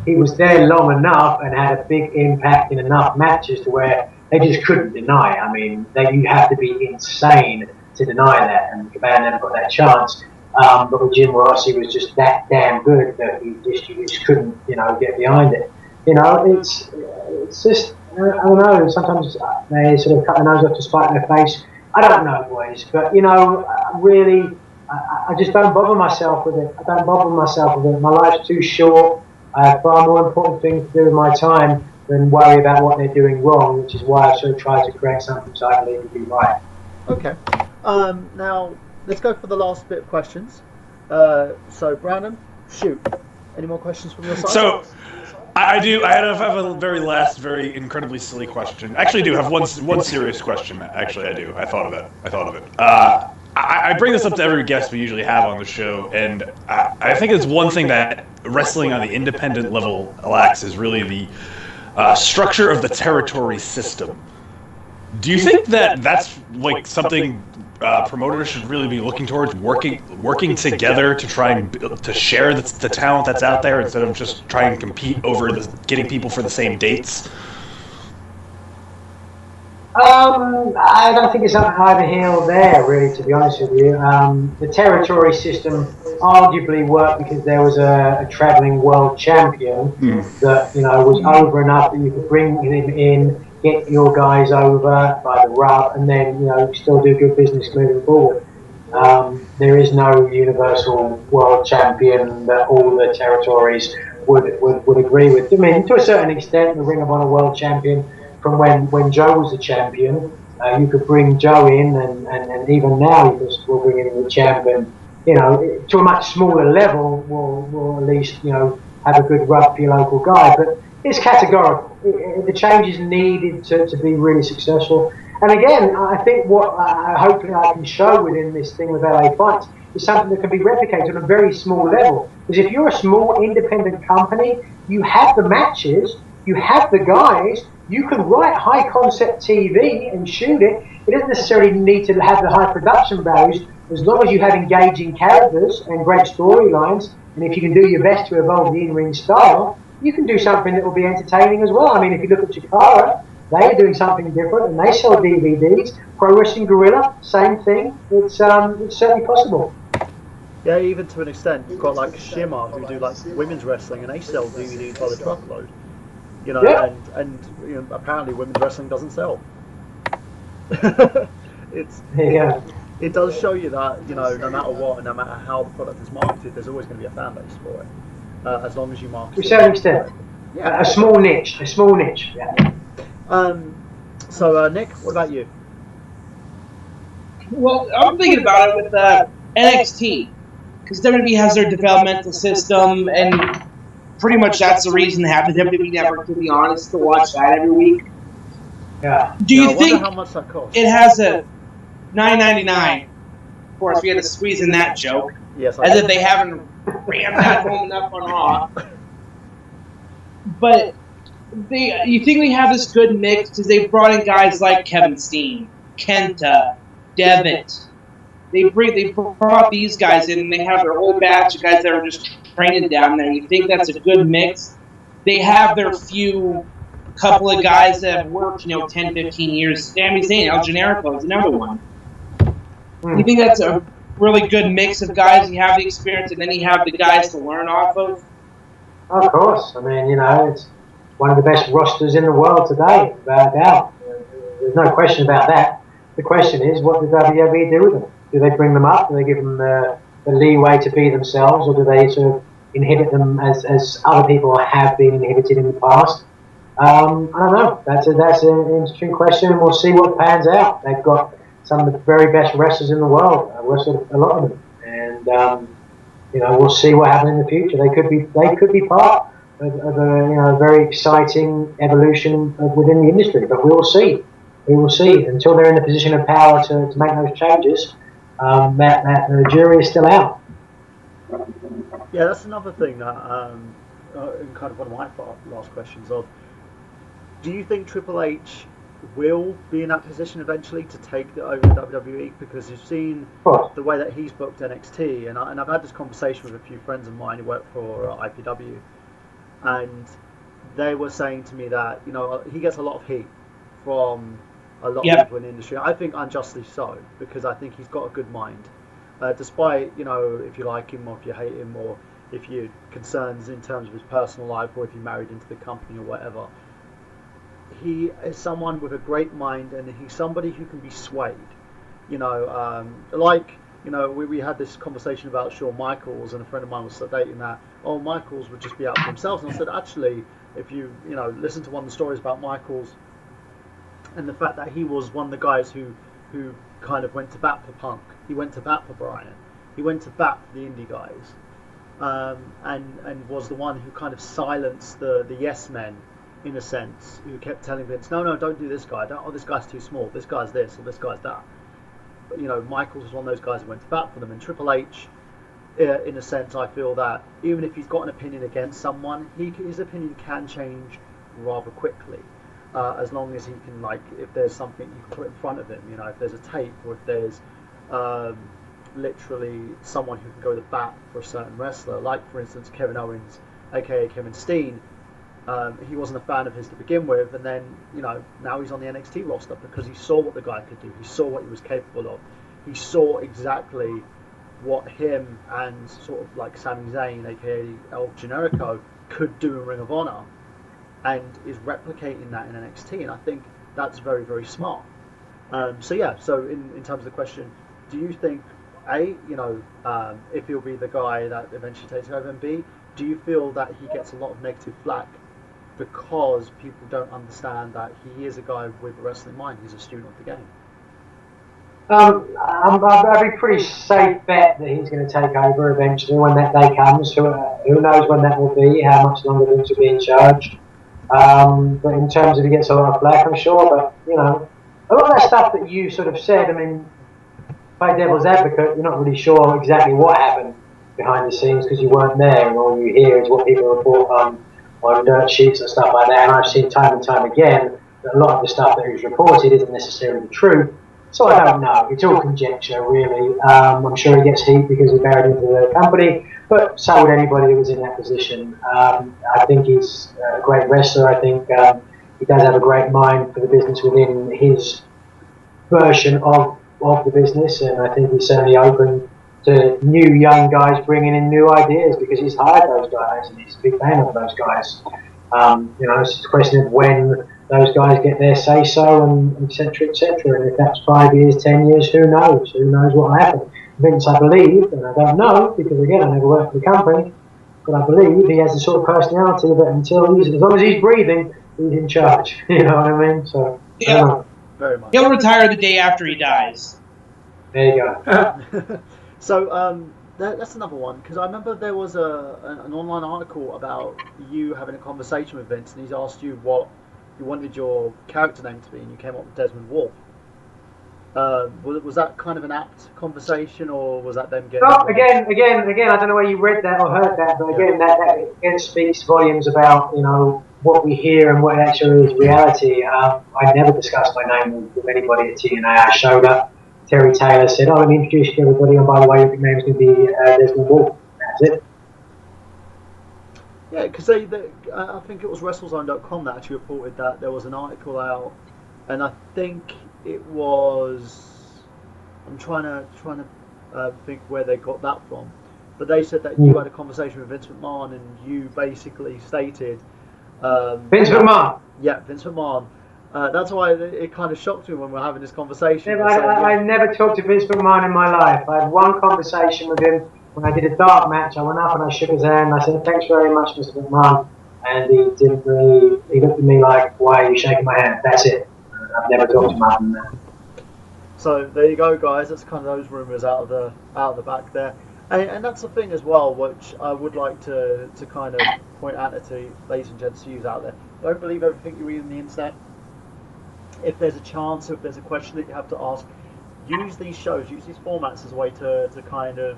he was there long enough and had a big impact in enough matches to where they just couldn't deny it. I mean, you have to be insane to deny that, and Cabana never got that chance. But with Jim Ross, he was just that damn good that you just couldn't, you know, get behind it. You know, it's just, I don't know, sometimes they sort of cut their nose off to spite their face. I don't know, boys, but, you know, really, I just don't bother myself with it. I don't bother myself with it. My life's too short. I have far more important things to do with my time than worry about what they're doing wrong, which is why I sort of try to create something so I believe to be right. Okay. Now, let's go for the last bit of questions. So, Brandon, shoot. Any more questions from your side? So, I do. I have a very last, very incredibly silly question. Actually, I do have one serious question. Actually, I do. I thought of it. I bring this up to every guest we usually have on the show, and I think it's one thing that wrestling on the independent level lacks is really the structure of the territory system. Do you think that that's like something promoters should really be looking towards, working together to try and to share the talent that's out there instead of just trying to compete over getting people for the same dates? I don't think it's either here or there, really, to be honest with you. The territory system arguably worked because there was a travelling world champion that, was over enough that you could bring him in, get your guys over by the rub, and then, still do good business moving forward. There is no universal world champion that all the territories would agree with. I mean, to a certain extent, the Ring of Honor world champion from when Joe was the champion, you could bring Joe in, and even now you can still bring in the champion. To a much smaller level, will at least have a good rub for your local guy. But it's categorical. The change is needed to be really successful. And again, I think what hopefully I can show within this thing with LA Fights is something that can be replicated on a very small level. Because if you're a small independent company, you have the matches, you have the guys, you can write high concept TV and shoot it. It doesn't necessarily need to have the high production values, as long as you have engaging characters and great storylines, and if you can do your best to evolve the in-ring style, you can do something that will be entertaining as well. I mean, if you look at Chikara, they're doing something different, and they sell DVDs. Pro Wrestling Guerrilla, same thing. It's certainly possible. Yeah, even to an extent, you've got like Shimmer who do like women's wrestling, and they sell DVDs by the truckload. Yeah. And apparently women's wrestling doesn't sell. Yeah. It does show you that no matter what, and no matter how the product is marketed, there's always going to be a fan base for it, as long as you market. To a certain extent. Yeah. A small niche. Yeah. So Nick, what about you? Well, I'm thinking about it with NXT, because WWE has their developmental system, and pretty much that's the reason to have the WWE Network, to be honest, to watch that every week. Yeah. Do you I think wonder how much that costs? it has a $9.99? Of course, we had to squeeze in that joke, Yes. as if they haven't rammed that home enough on Raw. But you think we have this good mix because they brought in guys like Kevin Steen, Kenta, Devitt. They brought these guys in, and they have their whole batch of guys that are just training down there. You think that's a good mix? They have their couple of guys that have worked, 10, 15 years. Sami Zayn, El Generico is another one. You think that's a really good mix of guys? You have the experience, and then you have the guys to learn off of? Of course. I mean, it's one of the best rosters in the world today, without a doubt. There's no question about that. The question is, what does WWE do with them? Do they bring them up? Do they give them the leeway to be themselves, or do they sort of inhibit them as other people have been inhibited in the past? I don't know. That's an interesting question, and we'll see what pans out. They've got some of the very best wrestlers in the world, a lot of them, and we'll see what happens in the future. They could be part of a very exciting evolution within the industry, but we will see. We will see. Until they're in the position of power to make those changes, the jury is still out. Yeah, that's another thing that, kind of one of my last questions of, do you think Triple H will be in that position eventually to take over WWE? Because you've seen the way that he's booked NXT, and I've had this conversation with a few friends of mine who work for IPW, and they were saying to me that he gets a lot of heat from a lot of people in the industry. I think unjustly so, because I think he's got a good mind, despite if you like him or if you hate him, or if you're concerns in terms of his personal life, or if he married into the company or whatever. He is someone with a great mind, and he's somebody who can be swayed. We had this conversation about Shawn Michaels, and a friend of mine was stating that, Michaels would just be out for himself. And I said, actually, if you listen to one of the stories about Michaels, and the fact that he was one of the guys who kind of went to bat for Punk, he went to bat for Bryan, he went to bat for the indie guys, and was the one who kind of silenced the yes men, in a sense, who kept telling Vince, no, don't do this guy, this guy's too small, this guy's this, or this guy's that. But, Michaels was one of those guys who went to bat for them, and Triple H, in a sense, I feel that even if he's got an opinion against someone, his opinion can change rather quickly, as long as he can, if there's something you can put in front of him, if there's a tape, or if there's literally someone who can go to bat for a certain wrestler, like for instance Kevin Owens, aka Kevin Steen. he wasn't a fan of his to begin with, and then now he's on the NXT roster because he saw what the guy could do. He saw what he was capable of. He saw exactly what him and sort of like Sami Zayn, aka El Generico, could do in Ring of Honor, and is replicating that in NXT. And I think that's very, very smart. So in terms of the question, do you think if he'll be the guy that eventually takes over, and B, do you feel that he gets a lot of negative flack because people don't understand that he is a guy with a wrestling mind? He's a student of the game. I'd be pretty safe bet that he's going to take over eventually when that day comes. Who knows when that will be, how much longer Vince will be in charge. But in terms of he gets a lot of flack, I'm sure. But, a lot of that stuff that you sort of said, I mean, play devil's advocate, you're not really sure exactly what happened behind the scenes because you weren't there, and all you hear is what people report on dirt sheets and stuff like that. And I've seen time and time again that a lot of the stuff that is reported isn't necessarily the truth. So I don't know. It's all conjecture, really. I'm sure he gets heat because he married into the company, but so would anybody who was in that position. I think he's a great wrestler. I think he does have a great mind for the business within his version of the business, and I think he's certainly open to new young guys bringing in new ideas because he's hired those guys and he's a big fan of those guys. It's just a question of when those guys get their say-so, and et cetera, and if that's 5 years, 10 years, who knows what will happen. Vince, I believe, and I don't know because again I never worked for the company, but I believe he has the sort of personality that as long as he's breathing, he's in charge. You know what I mean? So yeah, very much. He'll retire the day after he dies. There you go. So that's another one, because I remember there was an online article about you having a conversation with Vince, and he's asked you what you wanted your character name to be, and you came up with Desmond Wolf. Was that kind of an apt conversation, or was that them getting? No, again, I don't know where you read that or heard that, but again, that again speaks volumes about what we hear and what actually is reality. I never discussed my name with anybody at TNA. I showed up. Terry Taylor said, "Oh, let me introduce you to everybody, and by the way, your name's going to be Desmond Wolf." That's it. Yeah, because I think it was WrestleZone.com that actually reported that there was an article out, and I think it was. I'm trying to think where they got that from, but they said that you had a conversation with Vince McMahon, and you basically stated. Vince McMahon. Yeah, Vince McMahon. That's why it kind of shocked me when we were having this conversation. Yeah, I never talked to Vince McMahon in my life. I had one conversation with him when I did a dark match. I went up and I shook his hand. I said, "Thanks very much, Mr. McMahon." And he didn't really. He looked at me like, "Why are you shaking my hand?" That's it. I've never talked to him other than that. So there you go, guys. That's kind of those rumours out of the back there, and that's the thing as well, which I would like to kind of point out to ladies and gents, you out there. Don't believe everything you read on the internet. If there's a chance, if there's a question that you have to ask, use these shows, use these formats as a way to kind of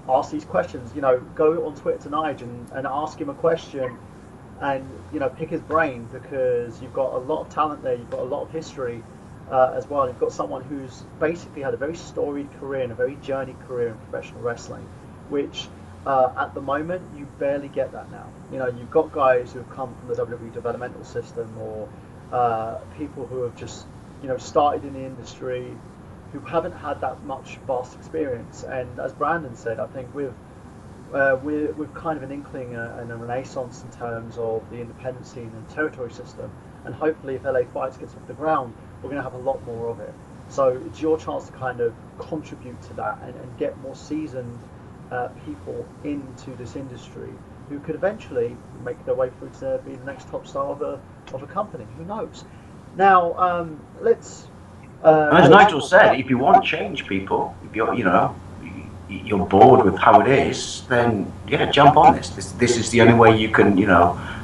ask these questions. Go on Twitter to Nigel and ask him a question, and pick his brain, because you've got a lot of talent there. You've got a lot of history as well. You've got someone who's basically had a very storied career and a very journeyed career in professional wrestling, which at the moment you barely get that now. You've got guys who have come from the WWE developmental system, or people who have just started in the industry, who haven't had that much vast experience. And as Brandon said, I think we're kind of an inkling and a renaissance in terms of the independent scene and territory system, and hopefully if LA Fights gets off the ground, we're going to have a lot more of it. So it's your chance to kind of contribute to that and get more seasoned people into this industry who could eventually make their way through to be the next top star of a company. Who knows? Now, let's. As Nigel said, if you want to change people, if you're bored with how it is, then jump on this. This is the only way you can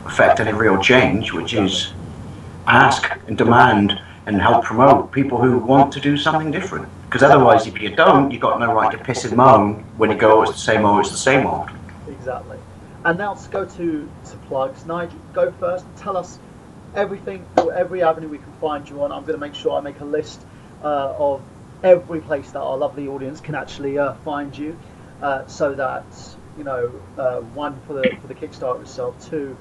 affect any real change, which is ask and demand and help promote people who want to do something different. Because otherwise, if you don't, you've got no right to piss and moan when you go, "It's the same old, it's the same old." Exactly. And now let's go to plugs. Nigel, go first. Tell us everything, every avenue we can find you on. I'm going to make sure I make a list of every place that our lovely audience can actually find you, so that one, for the Kickstarter itself, two,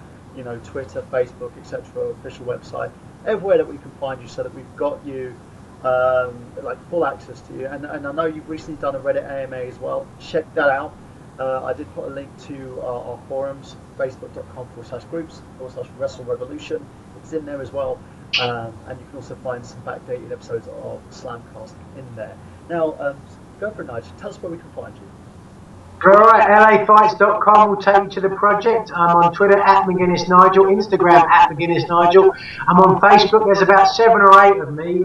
Twitter, Facebook, etc., official website, everywhere that we can find you, so that we've got you full access to you. And I know you've recently done a Reddit AMA as well. Check that out. I did put a link to our forums, facebook.com/groups/Wrestle Revolution. It's in there as well. And you can also find some backdated episodes of Slamcast in there. Now, go for it, Nigel. Tell us where we can find you. Alright, lafights.com will take you to the project. I'm on Twitter @McGuinnessNigel, Instagram @McGuinnessNigel. I'm on Facebook. There's about 7 or 8 of me.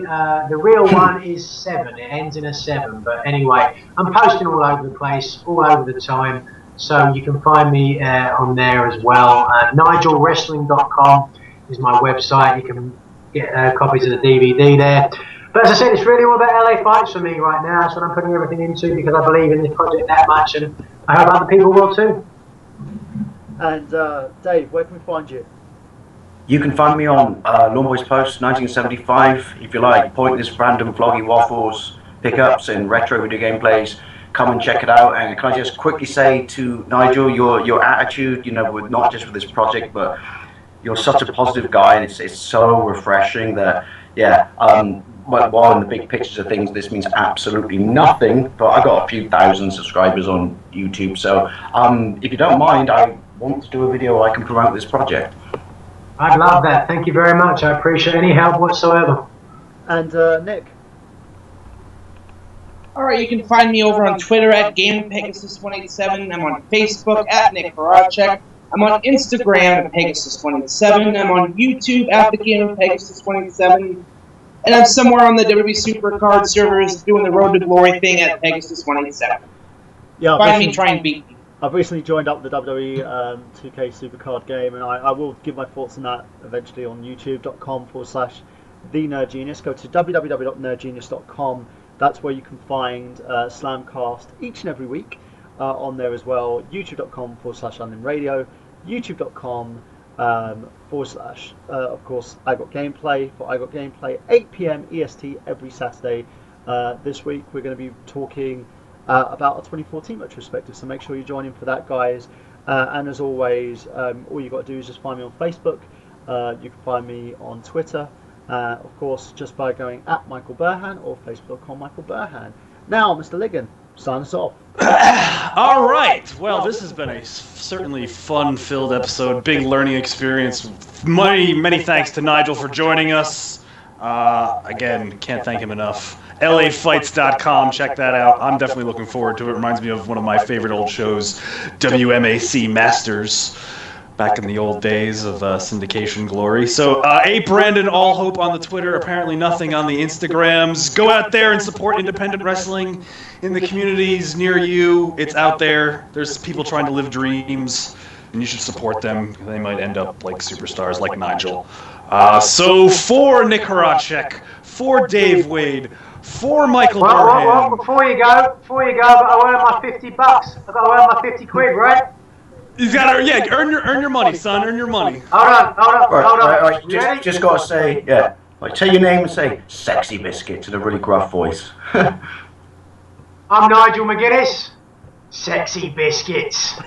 The real one is 7. It ends in a 7. But anyway, I'm posting all over the place, all over the time. So you can find me on there as well. NigelWrestling.com is my website. You can get copies of the DVD there. But as I said, it's really all about LA Fights for me right now. That's what I'm putting everything into, because I believe in this project that much, and I hope other people will too. And Dave, where can we find you? You can find me on Lawnboys Post 1975, if you like, pointless, random, vloggy waffles, pickups, and retro video gameplays. Come and check it out. And can I just quickly say to Nigel, your attitude, not just with this project, but you're such a positive guy, and it's so refreshing that, while in the big pictures of things, this means absolutely nothing, but I got a few thousand subscribers on YouTube, so if you don't mind, I want to do a video where I can promote this project. I'd love that. Thank you very much. I appreciate any help whatsoever. And Nick? Alright, you can find me over on Twitter @GamePegasus187. I'm on Facebook @Nick Horacek. I'm on Instagram @Pegasus187. I'm on YouTube @TheGamePegasus187. And I'm somewhere on the WWE Supercard servers doing the Road to Glory thing @Pegasus187. Yeah, find me, try and beat me. I've recently joined up the WWE 2K Supercard game, and I will give my thoughts on that eventually on youtube.com/TheNerdGenius. Go to www.nerdgenius.com. That's where you can find Slamcast each and every week on there as well. youtube.com/UnlimRadio, youtube.com of course, I Got Gameplay for I Got Gameplay, 8 p.m. EST every Saturday. This week we're going to be talking about a 2014 retrospective, so make sure you join in for that, guys. And as always, all you got to do is just find me on Facebook. You can find me on Twitter, of course, just by going @Michael Burhan or facebook.com Michael Burhan. Now, Mr. Ligon, sign us off. All right. Well, this has been a certainly fun-filled episode. Big learning experience. Many thanks to Nigel for joining us. Again, can't thank him enough. LAfights.com. Check that out. I'm definitely looking forward to it. Reminds me of one of my favorite old shows, WMAC Masters, back in the old days of syndication glory. So, Brandon, all hope on the Twitter. Apparently nothing on the Instagrams. Go out there and support independent wrestling in the communities near you. It's out there. There's people trying to live dreams, and you should support them. They might end up like superstars like Nigel. So for Nick Horacek, for Dave Wade, for Michael Burhan. Well, before you go, I've got to earn my $50. I've got to earn my 50 quid, right? You gotta, earn your money, son. Earn your money. Hold on. Right, just gotta say, say your name and say "Sexy Biscuits" in a really gruff voice. I'm Nigel Mcguinnes. Sexy Biscuits.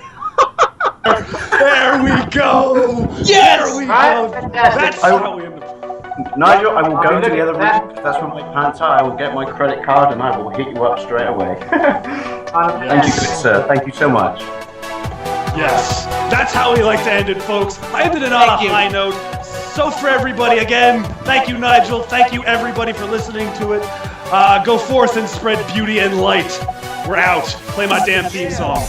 There we go. Yes. There we go. That's how we end up. Nigel, I will go to the other room. That's where my pants are. I will get my credit card and I will hit you up straight away. Thank you, good sir. Thank you so much. Yes, that's how we like to end it, folks. I ended it on a high note. So for everybody, again, thank you, Nigel. Thank you, everybody, for listening to it. Go forth and spread beauty and light. We're out. Play my damn theme song.